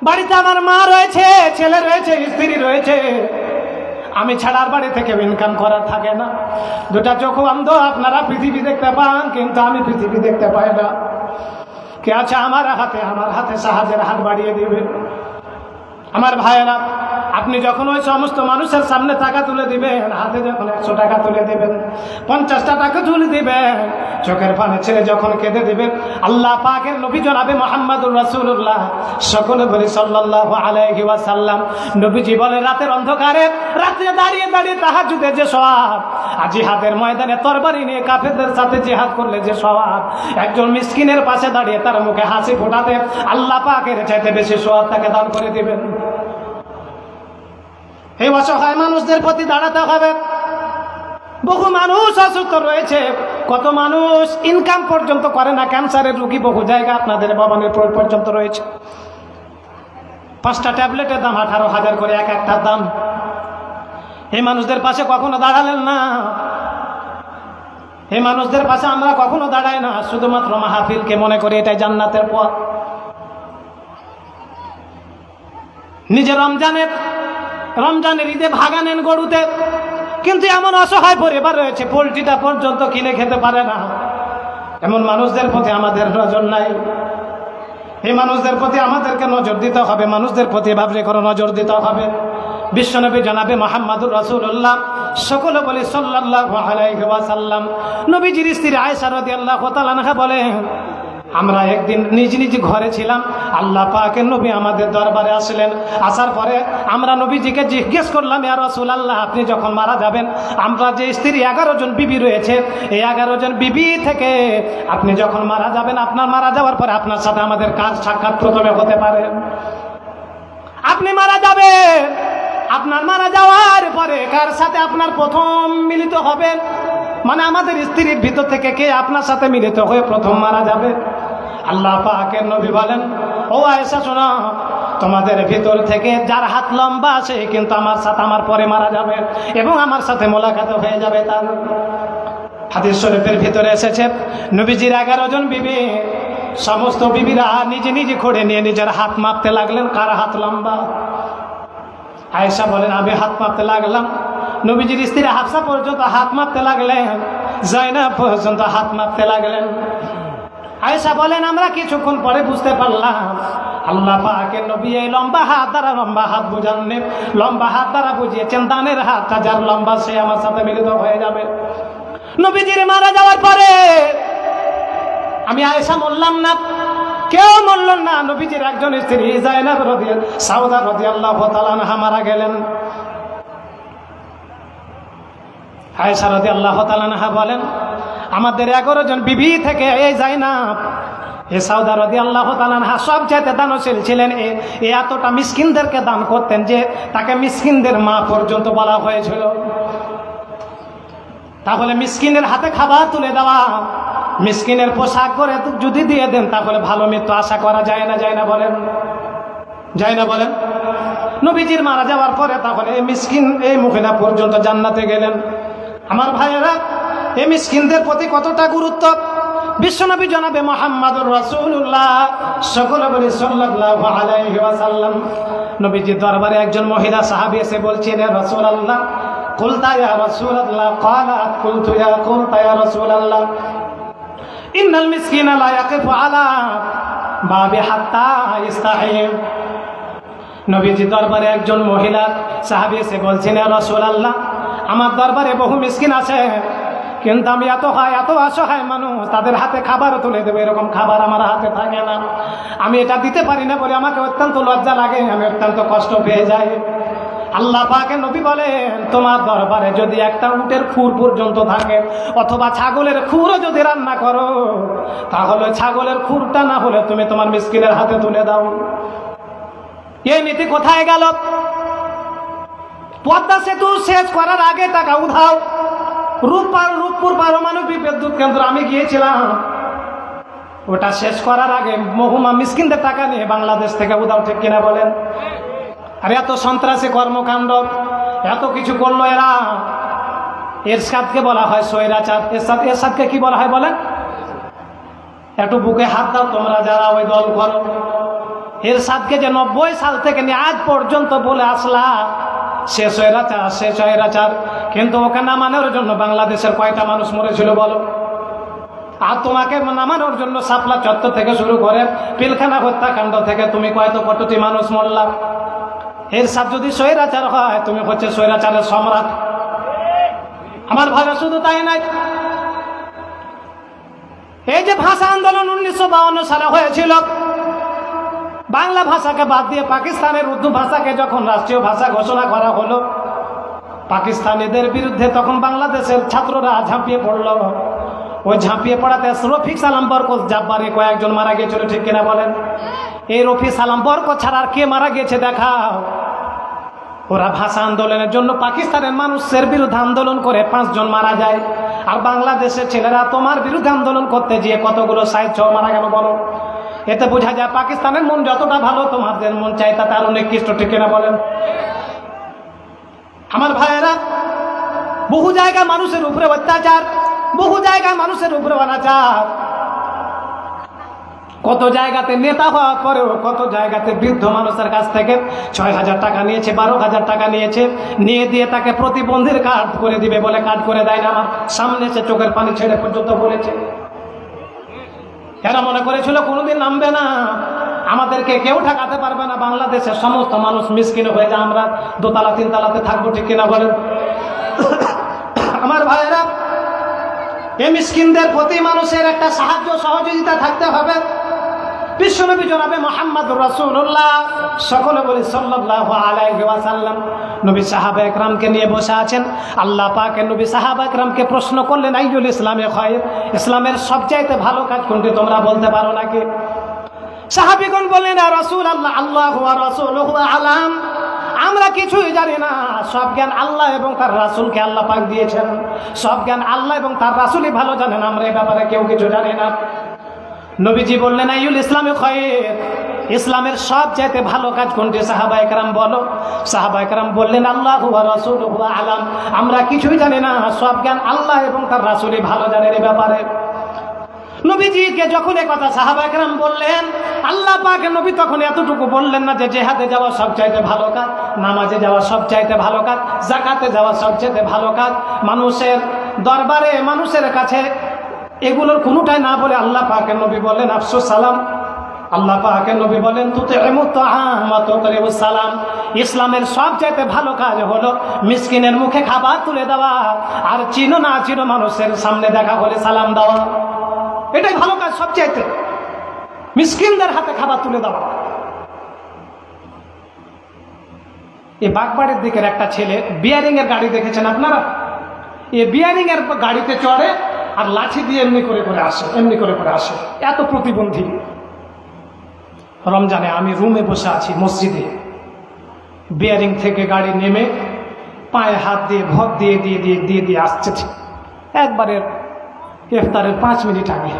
বাড়িতে আমার মা রয়েছে, ছেলে রয়েছে, স্ত্রী রয়েছে, আমি ছাড়ার বাড়ি থেকে ইনকাম করার থাকে না। দুটা চোখ অন্ধ, আপনারা পৃথিবী দেখতে পান কিন্তু আমি পৃথিবী দেখতে পাই না। কে আছে আমার হাতে সাহায্যের হাত বাড়িয়ে দিবে। আমার ভাইয়েরা, আপনি যখন ওই সমস্ত মানুষের সামনে টাকা তুলে দিবেন, হাতে যখন 100 টাকা তুলে দিবেন, 50টা টাকা তুলে দিবেন, চোখের পানি ছেড়ে যখন কেঁদে দিবেন, আল্লাহ পাকের নবী জনাবে মুহাম্মদুর রাসূলুল্লাহ সকলে বলি সাল্লাল্লাহু আলাইহি ওয়াসাল্লাম, নবীজি বলে রাতের অন্ধকারে রাতে দাঁড়িয়ে দাঁড়িয়ে তাহাজ্জুদের যে সওয়াব, আর জিহাদের ময়দানে তরবারি নিয়ে কাফেরদের সাথে জিহাদ করলে যে সওয়াব, একজন মিসকিনের পাশে দাঁড়িয়ে তার মুখে হাসি ফোটাতে আল্লাহ পাকের চাইতে বেশি সওয়াব তাকে দান করে দিবেন। এই অসহায় মানুষদের প্রতি দাঁড়াতে হবে। বহু মানুষ অসুস্থ রয়েছে, কত মানুষ ইনকাম পর্যন্ত করে না, ক্যান্সারের রোগী বহু জায়গা আপনাদের ভবনের পর্যন্ত রয়েছে। 5টা ট্যাবলেটের দাম 18,000 করে এক একটার দাম। এই মানুষদের পাশে কখনো দাঁড়ালেন না। এই মানুষদের পাশে আমরা কখনো দাঁড়াই না, শুধুমাত্র মাহফিলকে মনে করি এটাই জান্নাতের পথ। নিজে রমজানের ঈদে ভাগা নেন গরুতে, কিন্তু এমন অসহায় পরিবার রয়েছে পোলট্রিটা পর্যন্ত কিনে খেতে পারে না। এমন মানুষদের প্রতি আমাদের নজর নাই। এই মানুষদের প্রতি আমাদেরকে নজর দিতে হবে, মানুষদের প্রতি ভাবলে করে নজর দিতে হবে। বিশ্বনবী জনাবে মুহাম্মদুর রাসূলুল্লাহ সকলে বলে সাল্লাল্লাহু আলাইহি ওয়াসাল্লাম, নবীজির স্ত্রী আয়েশা রাদিয়াল্লাহু তাআলা আনহা বলেন, আমরা একদিন নিজ নিজ ঘরে ছিলাম, আল্লাহ পাকের নবী আমাদের দরবারে আসলেন। আসার পরে আমরা নবীজিকে জিজ্ঞেস করলাম, ইয়া রাসূলুল্লাহ, আপনি যখন মারা যাবেন, আমরা যে স্ত্রী 11 জন বিবি রয়েছে, এই 11 জন বিবি থেকে আপনি যখন মারা যাবেন, আপনার মারা যাওয়ার পরে আপনার সাথে আমাদের কার সাক্ষাৎ প্রথমে হতে পারে? আপনি মারা যাবেন, আপনার মারা যাওয়ার পরে কার সাথে আপনার প্রথম মিলিত হবেন? মানে আমাদের স্ত্রীর ভিতর থেকে কে আপনার সাথে মিলিত হয়ে প্রথম মারা যাবে? আল্লাহ পাকের নবী বলেন, ও আয়েশা শোনো, তোমাদের ভিতর থেকে যার হাত লম্বা আছে কিন্তু আমার সাথে আমার পরে মারা যাবে এবং আমার সাথে মোলাকাত হয়ে যাবে। তার হাদিস শরীফের ভিতরে এসেছে, নবীজির 11 জন বিবি, সমস্ত বিবিরা নিজে নিজে খড়ে নিয়ে নিজের হাত মাপতে লাগলেন, কার হাত লম্বা। আয়েশা বলেন, আমি হাত মাপতে লাগলাম। নবীজির স্ত্রী হাফসা পর্যন্ত হাত মাপতে লাগলেন, জাইনাব পর্যন্ত হাত মাপতে লাগলেন। আয়েশা বলেন, আমরা কিছুক্ষণ পরে বুঝতে পারলাম আল্লাহ পাকের নবী এই লম্বা হাত বুঝাননি, লম্বা হাত দ্বারা বুঝিয়েছেন দানের হাতটা যার লম্বা সে আমার সাথে মিলিত হয়ে যাবে। নবীজির মারা যাওয়ার পরে আমি আয়েশা বললাম না, কেউ বলল না। নবীজির একজন স্ত্রী জাইনাব সাউদা রাদিয়াল্লাহু তাআলা আনহা মারা গেলেন। আয়েশা রাদিয়াল্লাহু তাআলা আনহা বলেন, আমাদের 11 জন বিবি থেকে এই জাইনাব, এই সাউদা রাদিয়াল্লাহু তাআলা আনহা সবচেয়ে দানশীল ছিলেন। এ এতটা মিসকিনদেরকে দান করতেন যে তাকে মিসকিনদের মা পর্যন্ত বলা হয়েছিল। তাহলে মিসকিনের হাতে খাবার তুলে দেওয়া, মিসকিনের পোশাক করে যদি দিয়ে দেন তাহলে ভালো মৃত্যু আশা করা যায় না? যায় না বলেন? নবীজির মারা যাওয়ার পরে তাহলে এই মিসকিন এই মহিলা পর্যন্ত জান্নাতে গেলেন। আমার ভাইয়েরা, এই মিসকিনদের প্রতি কতটা গুরুত্ব বিশ্বনবী জনাবে মুহাম্মদুর রাসূলুল্লাহ সকলে বলি সাল্লাল্লাহু আলাইহি ওয়াসাল্লাম। নবীজির দরবারে একজন মহিলা সাহাবী এসে বলছেন, ইয়া রাসূলুল্লাহ, কুলতা ইয়া রাসূলুল্লাহ, ক্বালাত কুলতু ইয়া রাসূলুল্লাহ, ইন্নাল মিসকিনা লা ইয়াকিফু আলা বাবি হাত্তা ইস্তাহিম। নবীজির দরবারে একজন মহিলা সাহাবী এসে বলছেন, ইয়া রাসূলুল্লাহ, আমার দরবারে বহু মিসকিন আছে, কিন্তু আমি এত অসহায় মানুষ, তাদের হাতে খাবার তুলে দেবো এরকম খাবার আমার হাতে থাকে না। আমি এটা দিতে পারি না বলে আমাকে অত্যন্ত লজ্জা লাগে, আমি অত্যন্ত কষ্ট পেয়ে যাই। আল্লাহ পাকের নবী বলেন, তোমার দরবারে যদি একটা উটের খুর পর্যন্ত থাকে অথবা ছাগলের খুরও যদি রান্না করো, তাহলে ছাগলের খুরটা না হলে তুমি তোমার মিসকিনের হাতে তুলে দাও। এই নীতি কোথায় গেল? পদ্মা সেতু শেষ করার আগে টাকা উধাও। রূপপুর পারমাণবিক বিদ্যুৎ কেন্দ্র আমি গিয়েছিলাম, ওটা শেষ করার আগে মহুমা মিসকিনদের টাকা নিয়ে বাংলাদেশ থেকে উধাও, ঠিক কিনা বলেন? আর এত সন্ত্রাসী কর্মকাণ্ড, এত কিছু করলো এরা। এরশাদকে বলা হয় স্বৈরাচার। এরশাদকে কি বলা হয় বলেন? একটু বুকে হাত দাও তোমরা যারা ওই দল করো। এরশাদকে যে 90 সাল থেকে নিয়ে আজ পর্যন্ত বলে আসলা সে স্বৈরাচার, কিন্তু ওকে নামানোর জন্য বাংলাদেশের কয়টা মানুষ মরেছিল বলো? আর তোমাকে নামানোর জন্য শাপলা চত্বর থেকে শুরু করে পিলখানা হত্যাকাণ্ড থেকে তুমি কতটি মানুষ মরলা। এরশাদ যদি স্বৈরাচার হয়, তুমি হচ্ছে স্বৈরাচারের সম্রাট। আমার ভাবে শুধু তাই নাই, এই যে ভাষা আন্দোলন 1952 সালে হয়েছিল, বাংলা ভাষাকে বাদ দিয়ে পাকিস্তানের উর্দু ভাষাকে যখন রাষ্ট্রীয় ভাষা ঘোষণা করা হলো, পাকিস্তানিদের বিরুদ্ধে তখন বাংলাদেশের ছাত্ররা ঝাঁপিয়ে পড়ল। ওই ঝাঁপিয়ে পড়াতে রফিক সালাম বরকত জাব্বারি কয়েকজন মারা গিয়েছিল, ঠিক কিনা বলেন? এই রফিক সালাম বরকত ছাড়া আর কে মারা গিয়েছে দেখাও। ওরা ভাষা আন্দোলনের জন্য পাকিস্তানের মানুষের বিরুদ্ধে আন্দোলন করে 5 জন মারা যায়। আর বাংলাদেশের ছেলেরা তোমার বিরুদ্ধে আন্দোলন করতে গিয়ে কতগুলো 60 মারা গেল বলো? এতে বোঝা যায় পাকিস্তানের মন যতটা ভালো তোমাদের মন চাই তাতে আরো নিকৃষ্ট, ঠিক কিনা বলেন? আমার ভাইয়েরা, বহু জায়গায় মানুষের উপরে অত্যাচার, বহু জায়গায় মানুষের উপরে অনাচার। কত জায়গাতে নেতা হওয়ার পরেও কত জায়গাতে বৃদ্ধ মানুষের কাছ থেকে 6,000 টাকা নিয়েছে, 12,000 টাকা নিয়েছে, নিয়ে দিয়ে তাকে প্রতিবন্ধীর কার্ড করে দিবে বলে কার্ড করে দেয় না। আমার সামনে সে চোখের পানি ছেড়ে পর্যন্ত বলেছে। এরা মনে করেছিল কোনোদিন নামবে না, আমাদেরকে কেউ ঠেকাতে পারবে না, বাংলাদেশের সমস্ত মানুষ মিসকিন হয়ে যায়, আমরা 2তলা 3তলাতে থাকবো, ঠিক কিনা বলেন? আমার ভাইয়েরা, এই মিসকিনদের প্রতি মানুষের একটা সাহায্য সহযোগিতা থাকতে হবে। বিশ্বনবী জনাবে মুহাম্মদুর রাসূলুল্লাহ, সকলে বলি সাল্লাল্লাহু আলাইহি ওয়াসাল্লাম, নবী সাহাবা একরামকে নিয়ে বসে আছেন। আল্লাহ পাকের নবী সাহাবা একরামকে প্রশ্ন করলেন, আইয়ুল ইসলামে খায়র, ইসলামের সবচাইতে ভালো কাজ কোনটি তোমরা বলতে পারো নাকি? সাহাবীগণ বললেন, ইয়া রাসূলুল্লাহ, আল্লাহু ওয়া রাসূলুহু আলাম, আমরা কিছুই জানি না, সব জ্ঞান আল্লাহ এবং তার রাসূলকে আল্লাহ পাক দিয়েছেন, সব জ্ঞান আল্লাহ এবং তার রাসূলই ভালো জানেন, আমরা এই ব্যাপারে কেউ কিছু জানি না। নবীজি বললেন, আইয়ুল ইসলামে খায়র, ইসলামের সবচাইতে ভালো কাজ কোনটি? সাহাবা একরাম বলো। সাহাবা একরাম বললেন, আল্লাহু ওয়া রাসূলুহু আলাম, আমরা কিছুই জানি না, সব জ্ঞান আল্লাহ এবং তার রাসূলই ভালো জানেন এই ব্যাপারে। নবীজিকে যখন এই কথা সাহাবা একরাম বললেন, আল্লাহ পাকের নবী তখন এতটুকু বললেন না যে জেহাদে যাওয়া সবচাইতে ভালো কাজ, নামাজে যাওয়া সবচাইতে ভালো কাজ, যাকাতে যাওয়া সবচাইতে ভালো কাজ, মানুষের দরবারে মানুষের কাছে এগুলোর কোনোটাই না বলে আল্লাহ পাকের নবী বললেন, আফসুস সালাম। আল্লাহ পাকের নবী বলেন, তুতিমুত তাআম ওয়া তুকরিমুস সালাম, ইসলামের সবচাইতে ভালো কাজ হলো মিসকিনের মুখে খাবার তুলে দেওয়া, আর চিনো না চিনো মানুষের সামনে দেখা হলে সালাম দেওয়া। এটাই ভালো কাজ সবচাইতে, মিসকিনদের হাতে খাবার তুলে দেওয়া। এই বাগবাড়ির দিকের একটা ছেলে বিয়ারিং এর গাড়ি দেখেছেন আপনারা? এই বিয়ারিং এর গাড়িতে চড়ে আর লাঠি দিয়ে এমনি করে করে আসে, এত প্রতিবন্ধী। রমজানে আমি রুমে বসে আছি মসজিদে, বিয়ারিং থেকে গাড়ি নেমে পায়ে হাত দিয়ে ভর দিয়ে দিয়ে দিয়ে দিয়ে দিয়ে আসছে, একবারে ইফতারের 5 মিনিট আগে।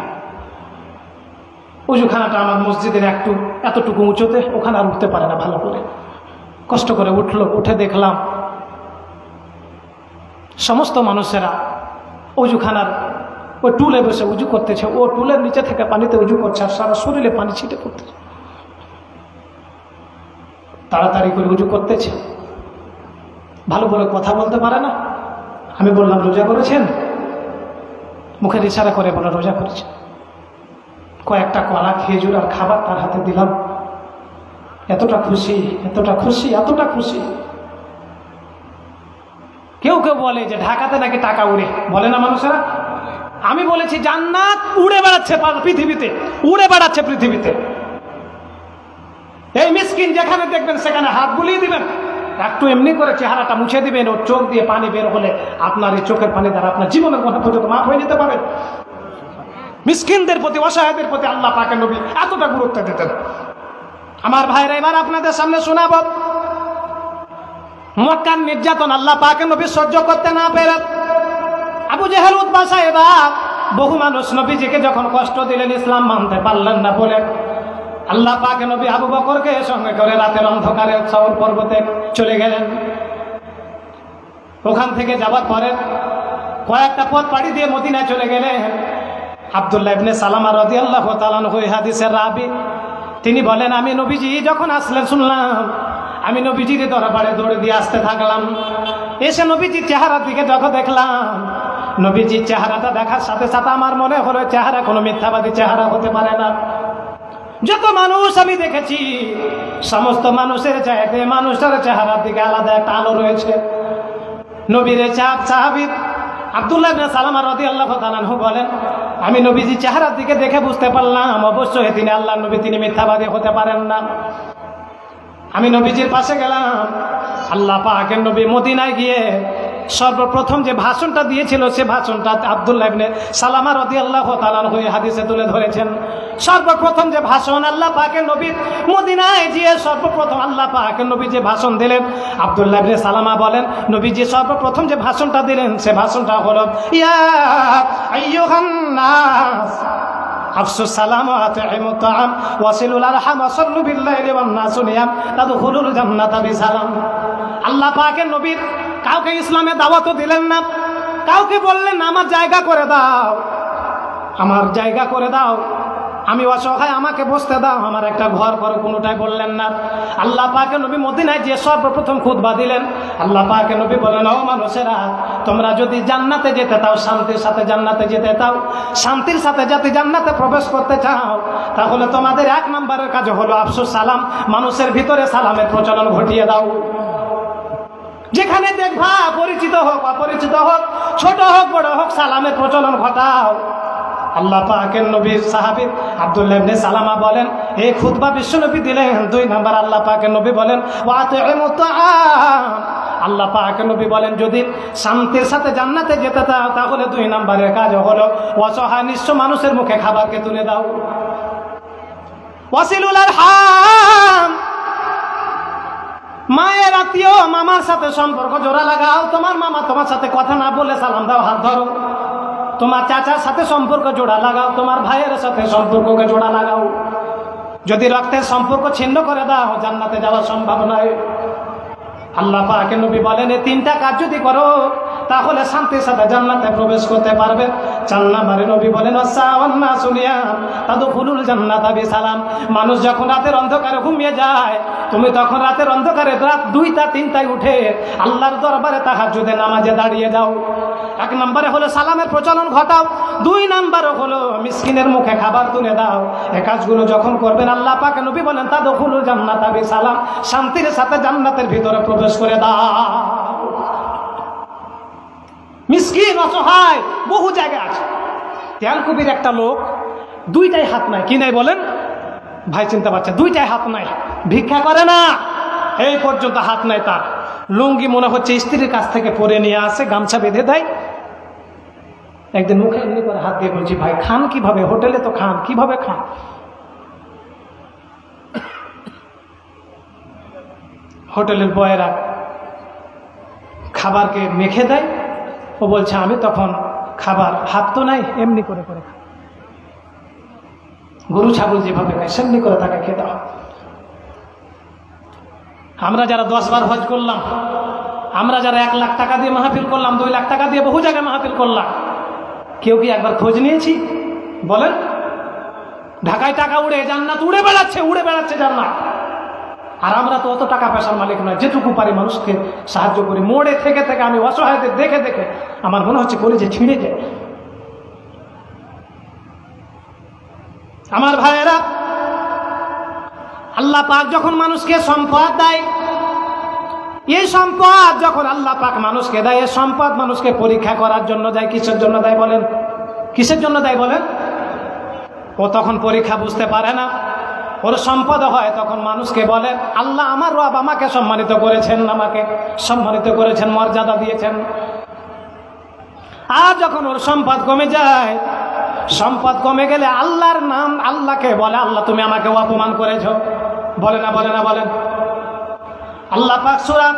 উজুখানাটা আমার মসজিদের এতটুকু উঁচুতে, ওখানে আর উঠতে পারে না ভালো করে, কষ্ট করে উঠলো। উঠে দেখলাম সমস্ত মানুষেরা উজুখানার ওই টুলে বসে উজু করতেছে, ও টুলের নিচে থেকে পানিতে উজু করছে আর সারা শরীরে পানি ছিটে পড়তেছে, তাড়াতাড়ি করে উজু করতেছে, ভালো করে কথা বলতে পারে না। আমি বললাম, রোজা করেছেন? মুখের ইশারা করে বলে রোজা করেছে। কয়েকটা কলা, খেজুর আর খাবার তার হাতে দিলাম, এতটা খুশি, এতটা খুশি, এতটা খুশি। কেউ কেউ বলে যে ঢাকাতে নাকি টাকা উড়ে, বলে না মানুষেরা? আমি বলেছি জান্নাত উড়ে বেড়াচ্ছে পৃথিবীতে, উড়ে বেড়াচ্ছে পৃথিবীতে। এই মিসকিন যেখানে দেখবেন সেখানে হাত বুলিয়ে দিবেন, একটু এমনি করে চেহারাটা মুছে দিবেন, ওর চোখ দিয়ে পানি বের হলে আপনার এই চোখের পানি দ্বারা আপনার জীবনের কথা পর্যন্ত মাফ হয়ে যেতে পারে। মিসকিনদের প্রতি, অসহায়দের প্রতি আল্লাহ পাকের নবী এতটা গুরুত্ব দিতেন। আমার ভাইরা, এবার আপনাদের সামনে শোনাব মক্কার নির্যাতন আল্লাহ পাকের নবী সহ্য করতে না পেরে আবু জেহেল উতবা সাহেবা বহু মানুষ নবীজিকে যখন কষ্ট দিলেন ইসলাম মানতে পারলেন না বলে আল্লাহ পাকের নবী আবু বকরকে সঙ্গে করে রাতের অন্ধকারে সাউর পর্বতে চলে গেলেন। ওখান থেকে যাবার পরে কয়েকটা পথ পাড়ি দিয়ে মদিনায় চলে গেলেন। আব্দুল্লাহ ইবনে সালামা রাদিয়াল্লাহু তাআলা আনহু এই হাদিসের রাবী, তিনি বলেন আমি নবীজি যখন আসলেন শুনলাম, আমি নবীজির দরবারে দৌড়ে দিয়ে আসতে থাকলাম। এসে নবীজির চেহারার দিকে যখন দেখলাম, নবীজির চেহারাটা দেখার সাথে সাথে আমার মনে হলো চেহারা কোনো মিথ্যাবাদী চেহারা হতে পারে না। যত মানুষ আমি দেখেছি সমস্ত মানুষের চাইতে মানুষটার চেহারার দিকে আলাদা একটা আলো রয়েছে। নবীর সাহাবী আব্দুল্লাহ ইবনে সালামা রাদিয়াল্লাহু তাআলা আনহু বলেন আমি নবীজির চেহারার দিকে দেখে বুঝতে পারলাম অবশ্যই তিনি আল্লাহর নবী, তিনি মিথ্যাবাদী হতে পারেন না। আমি নবীজির পাশে গেলাম। আল্লাহ পাকের নবী মদিনায় গিয়ে সর্বপ্রথম যে ভাষণটা দিয়েছিল সে ভাষণটা আব্দুল্লাহ ইবনে সালামা রাদিয়াল্লাহু তাআলা আনহু হাদিসে তুলে ধরেছেন। সর্বপ্রথম যে ভাষণ আল্লাহ পাকের নবী মদিনায় গিয়ে সর্বপ্রথম আল্লাহ পাকের নবী যে ভাষণ দিলেন, আব্দুল্লাহ ইবনে সালামা বলেন নবীজি সর্বপ্রথম যে ভাষণটা দিলেন সে ভাষণটা হলো ইয়া আইয়ুহান নাস আফসুস সালাম ওয়া আতিমুত তাআম ওয়াসিলুল আরহাম ওয়া সাল্লু বিল্লাইলি ওয়ান নাসু নিয়াম তাদখুলুল জান্নাতা বিসালাম। আল্লাহ পাকের নবী কাউকে ইসলামে দাওয়াতও দিলেন না, কাউকে বললেন আমার জায়গা করে দাও, আমার জায়গা করে দাও, আমি অসহায় আমাকে বসতে দাও, আমার একটা ঘর করে, কোনোটাই বললেন না। আল্লাহ পাকের নবী মদিনায় যে সর্বপ্রথম খুতবা দিলেন, আল্লাহ পাকের নবী বলেন ও মানুষেরা তোমরা যদি জান্নাতে যেতে চাও, শান্তির সাথে জান্নাতে যেতে চাও, শান্তির সাথে যাতে জান্নাতে প্রবেশ করতে চাও, তাহলে তোমাদের এক নম্বরের কাজ হলো আফসুস সালাম, মানুষের ভিতরে সালামের প্রচলন ঘটিয়ে দাও। যেখানে দেখবা পরিচিত হোক অপরিচিত হোক, ছোট হোক বড় হোক, সালামের প্রচলন ঘটাও। আল্লাহ পাকের নবীর সাহাবী আব্দুল্লাহ ইবনে সালামা বলেন এই খুতবা বিশ্বনবী দিলেন। 2 নাম্বার আল্লাহ পাকের নবী বলেন ওয়া আতিমুত তাআম, আল্লাহ পাকের নবী বলেন যদি শান্তির সাথে জান্নাতে যেতে চাও তাহলে 2 নাম্বারের কাজ হলো অসহায় নিঃস্ব মানুষের মুখে খাবারকে তুলে দাও। ওয়াসিলুল আরহাম, মায়ের আত্মীয় মামার সাথে সম্পর্ক জোড়া লাগাও। তোমার মামা তোমার সাথে কথা না বলে সালাম দাও, হাত ধরো। তোমার চাচার সাথে সম্পর্ক জোড়া লাগাও, তোমার ভাইয়ের সাথে সম্পর্ককে জোড়া লাগাও। যদি রক্তের সম্পর্ক ছিন্ন করে দাও জান্নাতে যাওয়া সম্ভব নয়। আল্লাহ পাকের নবী বলেন এই 3টা কাজ যদি করো তাহলে শান্তির সাথে জান্নাতে প্রবেশ করতে পারবে। 4 নম্বরে নবী বলেন ওয়াসাওয়ান্না সুনিয়াম তাদখুলুল জান্নাতা বিসালাম, মানুষ যখন রাতের অন্ধকারে ঘুমিয়ে যায় তুমি তখন রাতের অন্ধকারে রাত 2টা 3টায় উঠে আল্লাহর দরবারে তাহাজ্জুদে নামাজে দাঁড়িয়ে যাও। 1 নম্বরে হলো সালামের প্রচলন ঘটাও, 2 নম্বরে হলো মিসকিনের মুখে খাবার তুলে দাও। এই কাজগুলো যখন করবেন আল্লাহ পাক নবী বলেন তাদখুলুল জান্নাতা বিসালাম, শান্তির সাথে জান্নাতের ভিতরে প্রবেশ করে দাও। মিসকিন অসহায় বহু জায়গায় আছে। তেলকুবির একটা লোক 2টাই হাত নাই, কি নাই বলেন ভাই, চিন্তা পাচ্ছে 2টাই হাত নাই, ভিক্ষা করে না, এই পর্যন্ত হাত নাই তার। লুঙ্গি মনে হচ্ছে স্ত্রীর কাছ থেকে পরে নিয়ে আসে, গামছা বেঁধে দেয়। একদিন মুখে এমনি করে হাত দিয়ে বলছি ভাই খান কিভাবে, হোটেলে তো খান, কিভাবে খান? হোটেলের বয়েরা খাবারকে মেখে দেয়, ও বলছে আমি তখন খাবার হাত তো নাই, এমনি করে করে খাই। গরু ছাগল যেভাবে খায় সেমনি করে তাকে খেতে হয়। আমরা যারা 10 বার হজ করলাম, আমরা যারা 1 লাখ টাকা দিয়ে মাহফিল করলাম, 2 লাখ টাকা দিয়ে বহু জায়গায় মাহফিল করলাম, কেউ কি একবার খোঁজ নিয়েছি বলেন? ঢাকায় টাকা উড়ে জান্নাত উড়ে বেড়াচ্ছে জান্নাত। আর আমরা তো অত টাকা পয়সার মালিক নয়, যেটুকু পারি মানুষকে সাহায্য করি। মোড়ে থেকে থেকে আমি অসহায়দের দেখে দেখে আমার মনে হচ্ছে কলিজা ছিঁড়ে যায়। আমার ভাইয়েরা, আল্লাহ পাক যখন মানুষকে সম্পদ দেয়, এই সম্পদ যখন আল্লাহ পাক মানুষকে দেয়, এই সম্পদ মানুষকে পরীক্ষা করার জন্য দেয়। কিসের জন্য দেয় বলেন? কিসের জন্য দেয় বলেন? ও তখন পরীক্ষা বুঝতে পারে না, ওর সম্পদ হয় তখন মানুষকে বলে আল্লাহ আমার রব আমাকে সম্মানিত করেছেন, আমাকে সম্মানিত করেছেন, মর্যাদা দিয়েছেন। আর যখন ওর সম্পদ কমে যায়, সম্পদ কমে গেলে আল্লাহর নাম আল্লাহকে বলে আল্লাহ তুমি আমাকে অপমান করেছো, বলে না বলেন? আল্লাহ পাক সূরা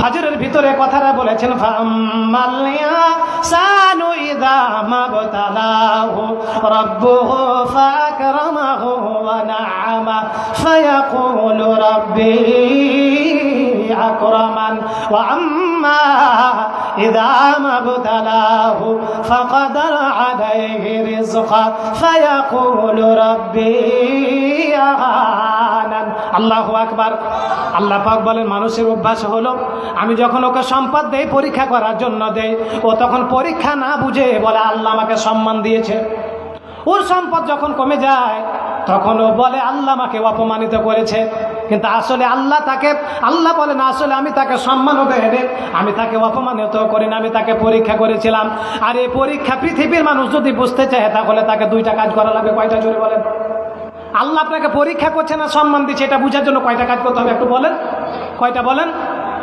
ফজরের ভিতরে কথাটা বলেছেন, ফাম্মাল ইনসানু ইযা মাবতালাহু রাব্বুহু ফাকরামাহু ওয়া না'আমা ফায়াকুলু রাব্বি আকরামান ওয়া আম্মা ইযা মাবতালাহু ফাকাদারা আলাইহি রিজকা ফায়াকুলু রাব্বি আহানান। আল্লাহু আকবার। আল্লাহ পাক বলেন, মানুষের অভ্যাস হলো আমি যখন ওকে সম্পদ দেই, পরীক্ষা করার জন্য দেই, ও তখন পরীক্ষা না বুঝে বলে আল্লাহ আমাকে সম্মান দিয়েছে। ওর সম্পদ যখন কমে যায় তখন ও বলে আল্লাহ আমাকে অপমানিত করেছে। কিন্তু আসলে আল্লাহ বলেন, আসলে আমি তাকে সম্মানও দেই, আমি তাকে অপমানিত করি না, আমি তাকে পরীক্ষা করেছিলাম। আর এই পরীক্ষা পৃথিবীর মানুষ যদি বুঝতে চায় তাহলে তাকে দুইটা কাজ করা লাগবে। কয়টা জোরে বলেন? আল্লাহ আপনাকে পরীক্ষা করছে না সম্মান দিচ্ছে, এটা বুঝার জন্য কয়টা কাজ করতে হবে একটু বলেন? কয়টা বলেন?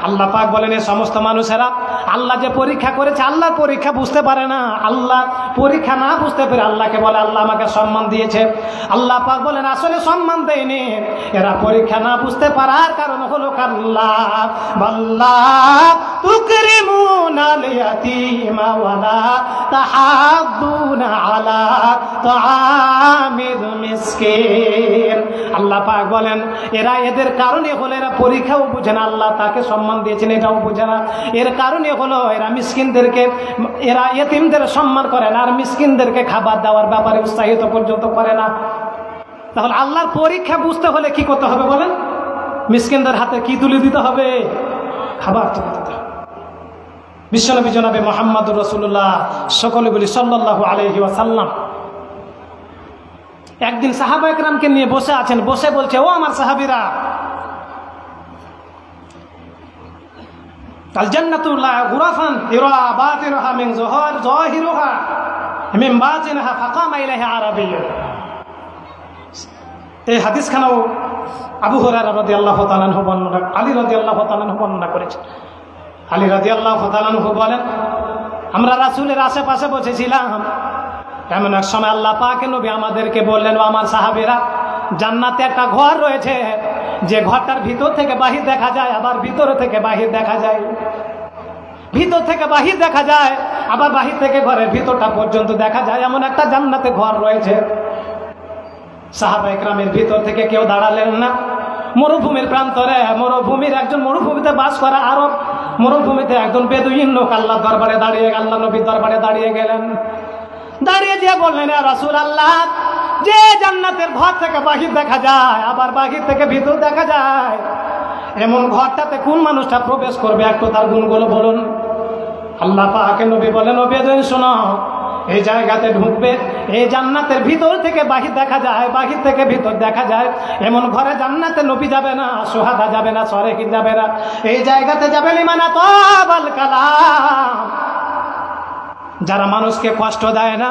আল্লাহ পাক বলেন, এই সমস্ত মানুষেরা আল্লাহ যে পরীক্ষা করেছে, আল্লাহর পরীক্ষা বুঝতে পারে না। আল্লাহ পরীক্ষা না বুঝতে পেরে আল্লাহকে বলে আল্লাহ আমাকে সম্মান দিয়েছে। আল্লাহ পাক বলেন আসলে সম্মান দেয়নি, এরা পরীক্ষা না বুঝতে পারার কারণ হলো আল্লাহ বাল্লা তুকরিমুনাল ইয়াতীমা ওয়ালা তাহাদ্দুনা আলা তাআমিল মিসকিন। আল্লাহ পাক বলেন এরা এদের কারণে হলো এরা পরীক্ষাও বুঝে না, আল্লাহ তাকে সম্মান দিয়েছেন এটাও বুঝে না। এর কারণে হলো এরা মিসকিনদেরকে, এরা ইয়েতিমদের সম্মান করে না, আর মিসকিনদেরকে খাবার দেওয়ার ব্যাপারে উৎসাহিত পর্যন্ত করে না। তাহলে আল্লাহর পরীক্ষা বুঝতে হলে কি করতে হবে বলেন? মিসকিনদের হাতে কি তুলে দিতে হবে? খাবার তুলে দিতে হবে। বিশ্বনবী জনাবে মুহাম্মদুর রাসূলুল্লাহ সকলে বলি সাল্লাল্লাহু আলাইহি ওয়াসাল্লাম একদিন সাহাবায়ে কেরামকে নিয়ে বসে আছেন, বসে বলছে, ও আমার সাহাবীরা, আল জান্নাতু লা গুরাফান ইরা বাতিনহা মিন যাহিরুহা মিন বাতিনহা ফাকামা ইলাইহি আরাবিয়্যুন। এই হাদিসখানাও আবু হুরায়রা রাদিয়াল্লাহু তাআলা আনহু বর্ণনা, আলী রাদিয়াল্লাহু তাআলা আনহু বর্ণনা করেছেন। আলী রাদিয়াল্লাহু তাআলা আনহু বলেন, আমরা রাসূলের আশেপাশে বসেছিলাম, এমন এক সময় আল্লাহ পাকের নবী আমাদেরকে বললেন, ও আমার সাহাবীরা, জান্নাতে একটা ঘর রয়েছে, যে ঘরটার ভিতর থেকে বাহির দেখা যায়, আবার ভিতর থেকে বাহির দেখা যায়, ভিতর থেকে বাহির দেখা যায়, আবার বাহির থেকে ঘরের ভিতরটা পর্যন্ত দেখা যায়, এমন একটা জান্নাতে ঘর রয়েছে। সাহাবায়ে কেরামের ভিতর থেকে কেউ দাঁড়ালেন না। মরুভূমির প্রান্তরে, মরুভূমির একজন মরুভূমিতে বাস করা আরব, মরুভূমিতে একজন বেদুইন লোক আল্লাহর দরবারে দাঁড়িয়ে, আল্লাহ নবীর দরবারে দাঁড়িয়ে গেলেন। দাঁড়িয়ে দিয়ে বললেন, ইয়া রাসূলুল্লাহ, যে জান্নাতের ঘর থেকে বাহির দেখা যায়, আবার বাহির থেকে ভিতর দেখা যায়, এমন ঘরটাতে কোন মানুষটা প্রবেশ করবে, একটু তার গুণগুলো বলুন। আল্লাহ পাকের নবী বলেন, ও বেদুইন শোনো, এই জায়গাতে ঢুকবে, এই জান্নাতের ভিতর থেকে বাহির দেখা যায়, বাহির থেকে ভিতর দেখা যায়, এমন ঘরে জান্নাতে নবী যাবে না, সুহাদা যাবে না, সলেহিন যাবে না, এই জায়গাতে যাবে লিমান তাবাল কালাম, যারা মানুষকে কষ্ট দেয় না,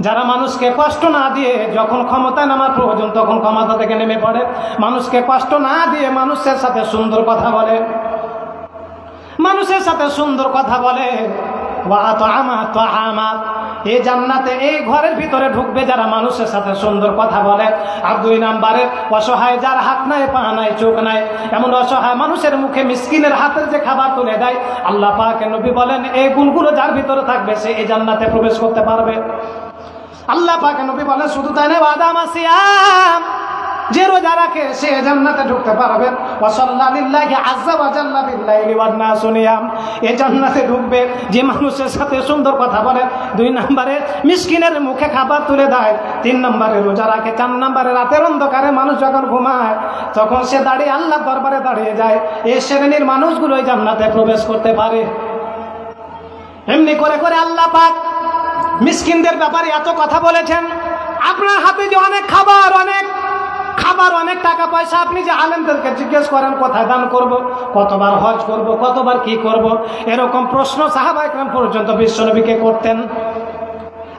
যারা মানুষকে কষ্ট না দিয়ে যখন ক্ষমতায় নামার প্রয়োজন তখন ক্ষমতা থেকে নেমে পড়ে, মানুষকে কষ্ট না দিয়ে মানুষের সাথে সুন্দর কথা বলে, মানুষের সাথে সুন্দর কথা বলে। এই জান্নাতে এই ঘরের ভিতরে ঢুকবে যারা মানুষের সাথে সুন্দর কথা বলে। আর 2 নম্বরে অসহায়, যার হাত নাই, পা নাই, চোখ নাই, এমন অসহায় মানুষের মুখে মিসকিনের হাতের যে খাবার তুলে দেয়, আল্লাহ পাকের নবী বলেন এই গুণগুলো যার ভিতরে থাকবে সে এই জান্নাতে প্রবেশ করতে পারবে। আল্লাহ পাকের নবী বলেন শুধু তাই না, ওয়াদামা সিয়াম, যে রোজা রাখে সে জান্নাতে ঢুকতে পারবে। ওয়াসাল্লা লিল্লাহি আযজা ওয়া জাল্লা বিল্লাইলি ওয়ান নাসু নিয়াম, এই জান্নাতে ঢুকবে যে মানুষের সাথে সুন্দর কথা বলে। 2 নম্বরে মিসকিনের মুখে খাবার তুলে দেয়। 3 নম্বরে রোজা রাখে। 4 নম্বরে রাতের অন্ধকারে মানুষ যখন ঘুমায় তখন সে দাঁড়িয়ে আল্লাহর দরবারে দাঁড়িয়ে যায়। এই শ্রেণীর মানুষগুলো এই জান্নাতে প্রবেশ করতে পারে। এমনি করে করে আল্লাহ পাক মিসকিনদের ব্যাপারে এত কথা বলেছেন। আপনার হাতে যে অনেক খাবার, অনেক টাকা পয়সা, আপনি যে আলেমদেরকে জিজ্ঞেস করেন কোথায় দান করব, কতবার হজ করব, কতবার কি করব, এরকম প্রশ্ন সাহাবায়ে কেরাম পর্যন্ত বিশ্বনবীকে করতেন।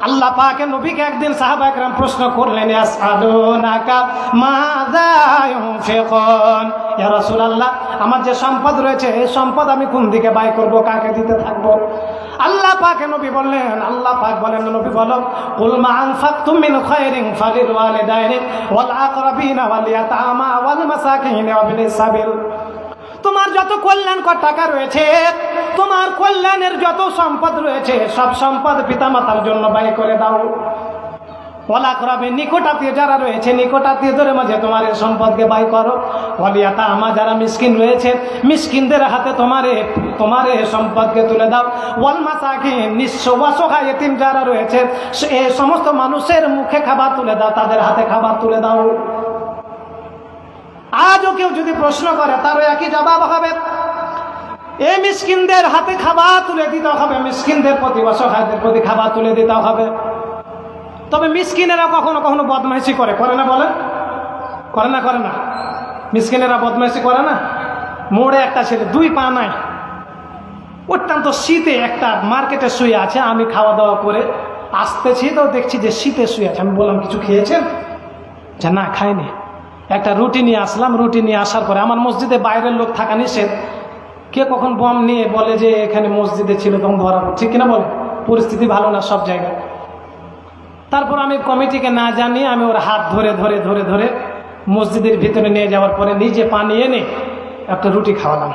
আল্লাহ পাকের নবীকে একদিন সাহাবায়ে কেরাম প্রশ্ন করলেন, ইয়াসআলুনাকা মাযা ইউনফিকুন, ইয়া রাসূলুল্লাহ, আমার যে সম্পদ রয়েছে এই সম্পদ আমি কোন দিকে ব্যয় করব, কাকে দিতে থাকব? আল্লাহ পাকের নবী বললেন, আল্লাহ পাক বলেন, নবী বলো, কুল মা আনফাকতুম মিন খায়রিন ফালিল ওয়ালিদাইনি ওয়াল আকরাবিনা ওয়াল ইয়াতামা ওয়াল মাসাকিন ওয়া বিনিস সাবিল। তোমার যত কল্যাণকর টাকা রয়েছে, তোমার কল্যাণের যত সম্পদ রয়েছে, সব সম্পদ পিতামাতার জন্য ব্যয় করে দাও। ওলা করাবে নিকটাত্মীয় যারা রয়েছে, নিকটাত্মীয়দের মাঝে তোমার এই সম্পদকে ব্যয় করো। ওয়ালিয়াতা আমা যারা মিসকিন রয়েছে, মিসকিনদের হাতে তোমার এই সম্পদকে তুলে দাও। ওয়াল মাসাকিন নিঃস্ব অসহায় এতিম যারা রয়েছে, এই সমস্ত মানুষের মুখে খাবার তুলে দাও, তাদের হাতে খাবার তুলে দাও। আজও কেউ যদি প্রশ্ন করে তারও একই জবাব হবে, এই মিসকিনদের হাতে খাবার তুলে দিতে হবে, মিসকিনদের প্রতি অসহায়দের প্রতি খাবার তুলে দিতে হবে। তবে মিসকিনেরা কখনো কখনো বদমাইশি করে না বলেন? করে না? মিসকিনেরা বদমাইশি করে না? মোড়ে একটা ছেলে 2 পা নাই, অত্যন্ত শীতে একটা মার্কেটে শুয়ে আছে। আমি খাওয়া দাওয়া করে আসতেছি তো দেখছি যে শীতে শুয়ে আছে। আমি বললাম কিছু খেয়েছেন? যে না খাইনি। একটা রুটি নিয়ে আসলাম, রুটি নিয়ে আসার পরে আমার মসজিদে বাইরের লোক থাকা নিষেধ, কে কখন বম নিয়ে বলে যে এখানে মসজিদে ছিল তখন ধরা, ঠিক কিনা বলে? পরিস্থিতি ভালো না সব জায়গায়। তারপর আমি কমিটিকে না জানিয়ে আমি ওর হাত ধরে ধরে ধরে ধরে মসজিদের ভিতরে নিয়ে যাওয়ার পরে নিজে পানি এনে একটা রুটি খাওয়ালাম,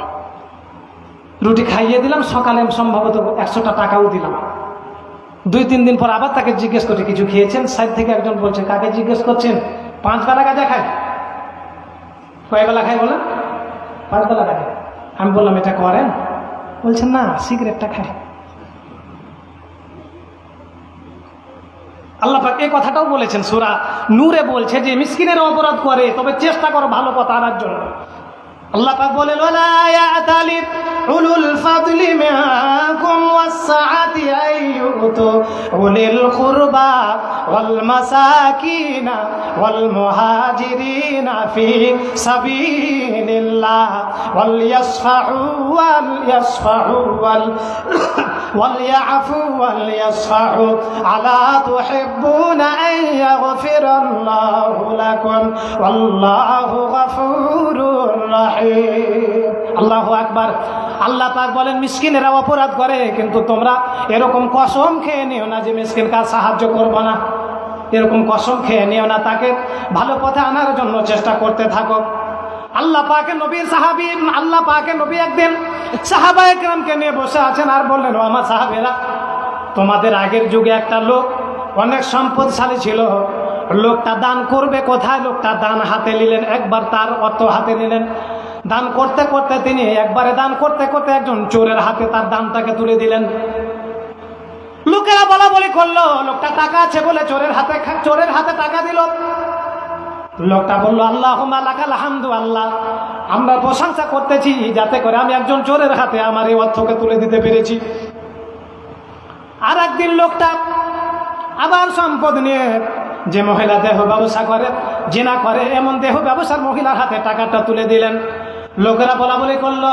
রুটি খাইয়ে দিলাম। সকালে সম্ভবত 100টা টাকাও দিলাম। 2-3 দিন পর আবার তাকে জিজ্ঞেস করছে কিছু খেয়েছেন? সাইড থেকে একজন বলছে, কাকে জিজ্ঞেস করছেন? 5 বেলা গাঁজা খায়। কয় বেলা খায় বলেন? 5 বেলা গাঁজা। আমি বললাম এটা করেন? বলছেন না, সিগারেটটা খায়। আল্লাহ পাক এই কথাটাও বলেছেন, সূরা নূরে বলছে যে মিসকিনের অপরাধ করে তবে চেষ্টা করো ভালো পথে আনার জন্য। আল্লাহ পাক বলেন, ওয়ালা ইয়াতালি উলুল ফাদলি মিনকুম ওয়াসসাআতি আইয়ুতু উলিল কুরবা ওয়াল মাসাকিন ওয়াল মুহাজিরিনা ফি সাবিলিল্লাহ ওয়াল ইয়াসফাহু ওয়াল ইয়াফু ওয়াল ইয়াসফাহু আলা তুহিব্বুনা আন ইয়াগফিরাল্লাহু লাকুম ওয়াল্লাহু গফুরুর রাহিম। আল্লাহু আকবার। আল্লাহ পাক বলেন মিসকিনেরা অপরাধ করে, কিন্তু তোমরা এরকম কসম খেয়ে নিও না যে মিসকিনকে সাহায্য করবো না। এরকম কসম খেয়ে নিও না, তাকে ভালো পথে আনার জন্য চেষ্টা করতে থাকো। আল্লাহ পাকের নবীর সাহাবী, আল্লাহ পাকের নবী একদিন সাহাবায়ে কেরামকে নিয়ে বসে আছেন আর বললেন, ও আমার সাহাবীরা, তোমাদের আগের যুগে একটা লোক অনেক সম্পদশালী ছিল। লোকটা দান করবে কোথায়? লোকটা দান হাতে নিলেন, একবার তার অর্থ হাতে নিলেন। দান করতে করতে তিনি একবারে দান করতে করতে একজন চোরের হাতে তার দানটাকে তুলে দিলেন। লোকেরা বলা বলি করলো, লোকটা টাকা আছে বলে চোরের হাতে টাকা দিল। লোকটা বলল, আল্লাহুম্মা লাকাল হামদু, আল্লাহ আমরা প্রশংসা করতেছি যাতে করে আমি একজন চোরের হাতে আমার এই অর্থকে তুলে দিতে পেরেছি। আর একদিন লোকটা আবার সম্পদ নিয়ে, যে মহিলা দেহ ব্যবসা করে, জিনা করে, এমন দেহ ব্যবসার মহিলার হাতে টাকাটা তুলে দিলেন। লোকেরা বলা বলি করলো,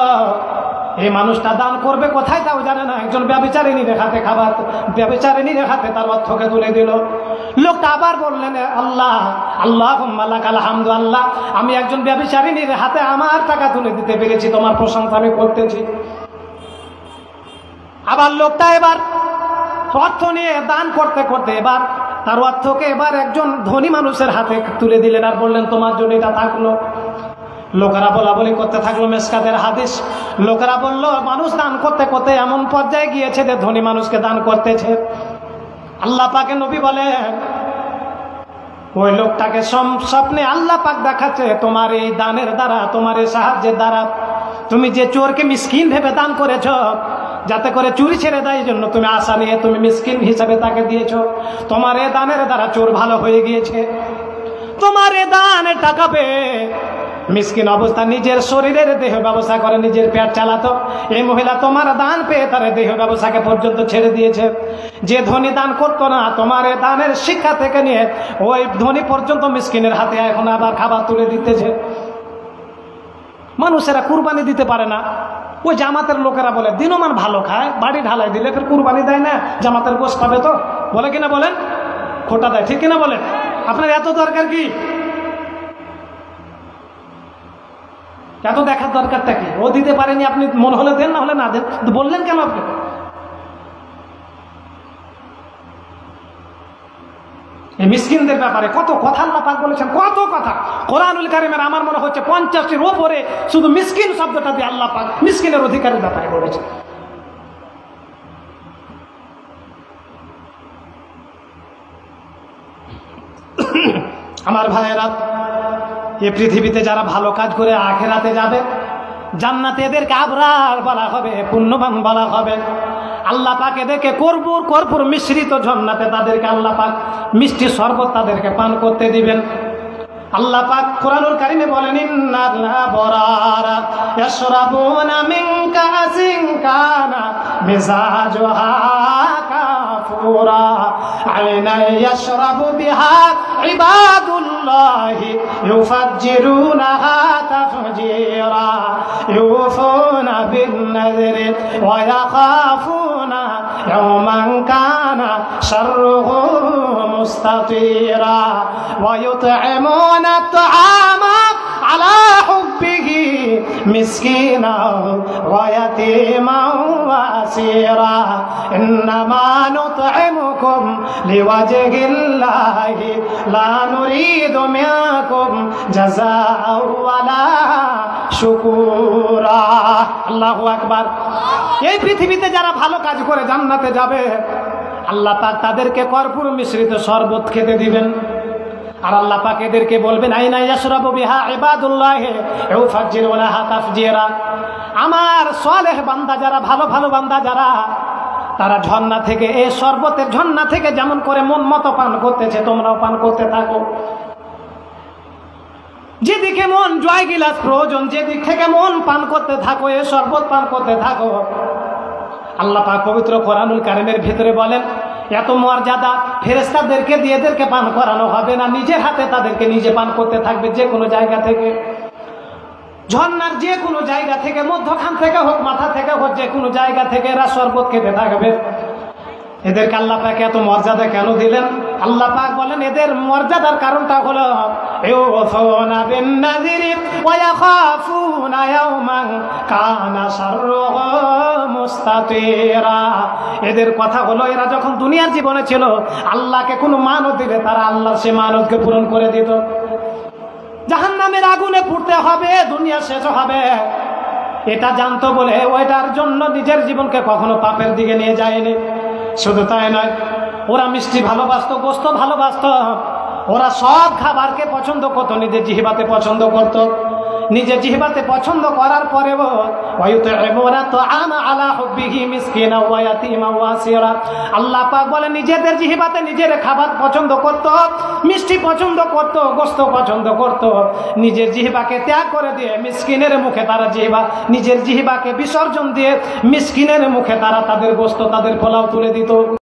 এই মানুষটা দান করবে কোথায় তাও জানে না, একজন ব্যভিচারিণীর হাতে খাবার, ব্যভিচারিণীর হাতে তার অর্থকে তুলে দিল। লোকটা আবার বললেন, আল্লাহ আল্লাহুম্মা লাকাল হামদু, আল্লাহ আমি একজন ব্যভিচারিণীর হাতে আমার টাকা তুলে দিতে পেরেছি, তোমার প্রশংসা আমি করতেছি। আবার লোকটা এবার অর্থ নিয়ে দান করতে করতে এবার তার অর্থকে এবার একজন ধনী মানুষের হাতে তুলে দিলেন আর বললেন, তোমার জন্য এটা থাকলো। লোকেরা বলা বলি করতে থাকলো, মেসকাতের হাদিস। লোকেরা বলল, মানুষ দান করতে করতে এমন পর্যায়ে গিয়েছে যে ধনী মানুষকে দান করতেছে। আল্লাহ পাকের নবী বলেন, ওই লোকটাকে স্বপ্নে আল্লাহ পাক দেখাচ্ছে, তোমার এই দানের দ্বারা, তোমার এই সাহায্যের দ্বারা তুমি যে চোরকে মিসকিন ভেবে দান করেছ, যাতে করে চুরি ছেড়ে দেয়, এই জন্য তুমি আশা নিয়ে তুমি মিসকিন হিসাবে তাকে দিয়েছ। তোমার এ দানের দ্বারা চোর ভালো হয়ে গিয়েছে। তোমার এ দানের টাকা পেয়ে মিসকিন অবস্থা নিজের শরীরের দেহ ব্যবসা করে নিজের পেট চালাতো, এই মহিলা তোমার দান পেয়ে তার দেহ ব্যবসাকে পর্যন্ত ছেড়ে দিয়েছে। যে ধনী দান করতো না, তোমার এ দানের শিক্ষা থেকে নিয়ে ওই ধনী পর্যন্ত মিসকিনের হাতে এখন আবার খাবার তুলে দিতেছে। মানুষেরা কুরবানি দিতে পারে না। ওই জামাতের লোকেরা বলে দিনমান ভালো খায়, বাড়ি ঢালাই দিলে ফের কুরবানি দেয় না, জামাতের গোশ পাবে তো, বলে কিনা বলেন? খোটা দেয়, ঠিক কিনা বলেন? আপনার এত দরকার কি? এত দেখার দরকারটা কি? ও দিতে পারেনি, আপনি মন হলে দেন, না হলে না দেন, বললেন কেন আপনি? এই মিসকিনদের ব্যাপারে কত কথা আল্লাহ পাক বলেছেন, কত কথা কোরআনুল কারীমের আমার মনে হচ্ছে 50-এর উপরে শুধু মিসকিন শব্দটা দিয়ে আল্লাহ পাক মিসকিনের অধিকারের ব্যাপারে বলেছেন। আমার ভাইয়েরা, এই পৃথিবীতে যারা ভালো কাজ করে আখিরাতে যাবে, জান্নাতে এদেরকে আবরার বলা হবে, পুণ্যবান বলা হবে। আল্লাহ পাক এদেরকে কর্পূর মিশ্রিত জান্নাতে তাদেরকে আল্লাহ পাক মিষ্টি শরবত তাদেরকে পান করতে দিবেন। আল্লাহ পাক কোরআনুল কারীমে বলেন, ইন্নাল আবরারা ইয়াশরাবুনা মিন কাসিন কানা মিজাজুহা কাফুরা আইনা ইয়াশরাবু বিহা ইবাদুল্লাহি ইউফাজ্জিরুনাহা তাফজিরা ইউফুনা বিন-নাযরি ওয়া ইয়াখাফুনা ইয়াওমান কানা শাররুহু মুস্তাতিরা ওয়া ইউত'ইমুনা الطعام على حبه مسكينا ويتيما واسيرا انما نطعمكم لوجه الله لا نريد منكم جزاء ولا شكورا আল্লাহু আকবার। এই পৃথিবীতে যারা ভালো কাজ করে জান্নাতে যাবে, আল্লাহ পাক তাদেরকে কর্পূর মিশ্রিত শরবত খেতে দিবেন। আর আল্লাহ পাক এদেরকে বলবেন, আইনা ইয়াশরাবু বিহা ইবাদুল্লাহি ইউফাজ্জিরুনাহা তাফজিরা। আমার সালেহ বান্দা যারা, ভালো ভালো বান্দা যারা, তারা ঝর্ণা থেকে, এই শরবতের ঝর্ণা থেকে যেমন করে মন মতো পান করতেছে, তোমরাও পান করতে থাকো। যেদিকে মন জয় গিলাস প্রয়োজন, যেদিক থেকে মন পান করতে থাকো, এই শরবত পান করতে থাকো। আল্লাহ পাক পবিত্র কোরআনুল কারীমের ভিতরে বলেন, এত মর্যাদা ফেরেশতাদেরকে দিয়ে এদেরকে পান করানো হবে না, নিজের হাতে তাদেরকে নিজে পান করতে থাকবে। যে কোনো জায়গা থেকে, ঝর্ণার যে কোনো জায়গা থেকে, মধ্যখান থেকে হোক, মাথা থেকে হোক, যে কোনো জায়গা থেকে এরা শরবত খেতে থাকবে। এদেরকে আল্লাহ পাক এত মর্যাদা কেন দিলেন? আল্লাহ পাক বলেন, এদের মর্যাদার কারণটা হলো ইউফুনা বিন-নাযরি ওয়া ইয়াখাফুনা ইয়াওমান কানা শাররুহু মুস্তাতিরা। এদের কথা হলো, এরা যখন দুনিয়ার জীবনে ছিল, আল্লাহকে কোনো মানত দিলে তারা আল্লাহর সে মানতকে পূরণ করে দিত। জাহান্নামের আগুনে পুড়তে হবে, দুনিয়া শেষ হবে, এটা জানতো বলে ওইটার জন্য নিজের জীবনকে কখনো পাপের দিকে নিয়ে যায়নি। শুধু তাই নয়, ওরা মিষ্টি ভালোবাসতো, গোস্ত ভালোবাসতো, ওরা সব খাবারকে পছন্দ করতো, নিজের জিহ্বাতে পছন্দ করত। নিজের জিহ্বাতে পছন্দ করার পরেও আল্লাহ পাক বলে, নিজেদের জিহ্বাতে নিজের খাবার পছন্দ করত, মিষ্টি পছন্দ করত, গোস্ত পছন্দ করত, নিজের জিহ্বাকে ত্যাগ করে দিয়ে মিসকিনের মুখে তারা নিজের জিহ্বাকে বিসর্জন দিয়ে মিসকিনের মুখে তারা তাদের গোস্ত, তাদের পোলাও তুলে দিত।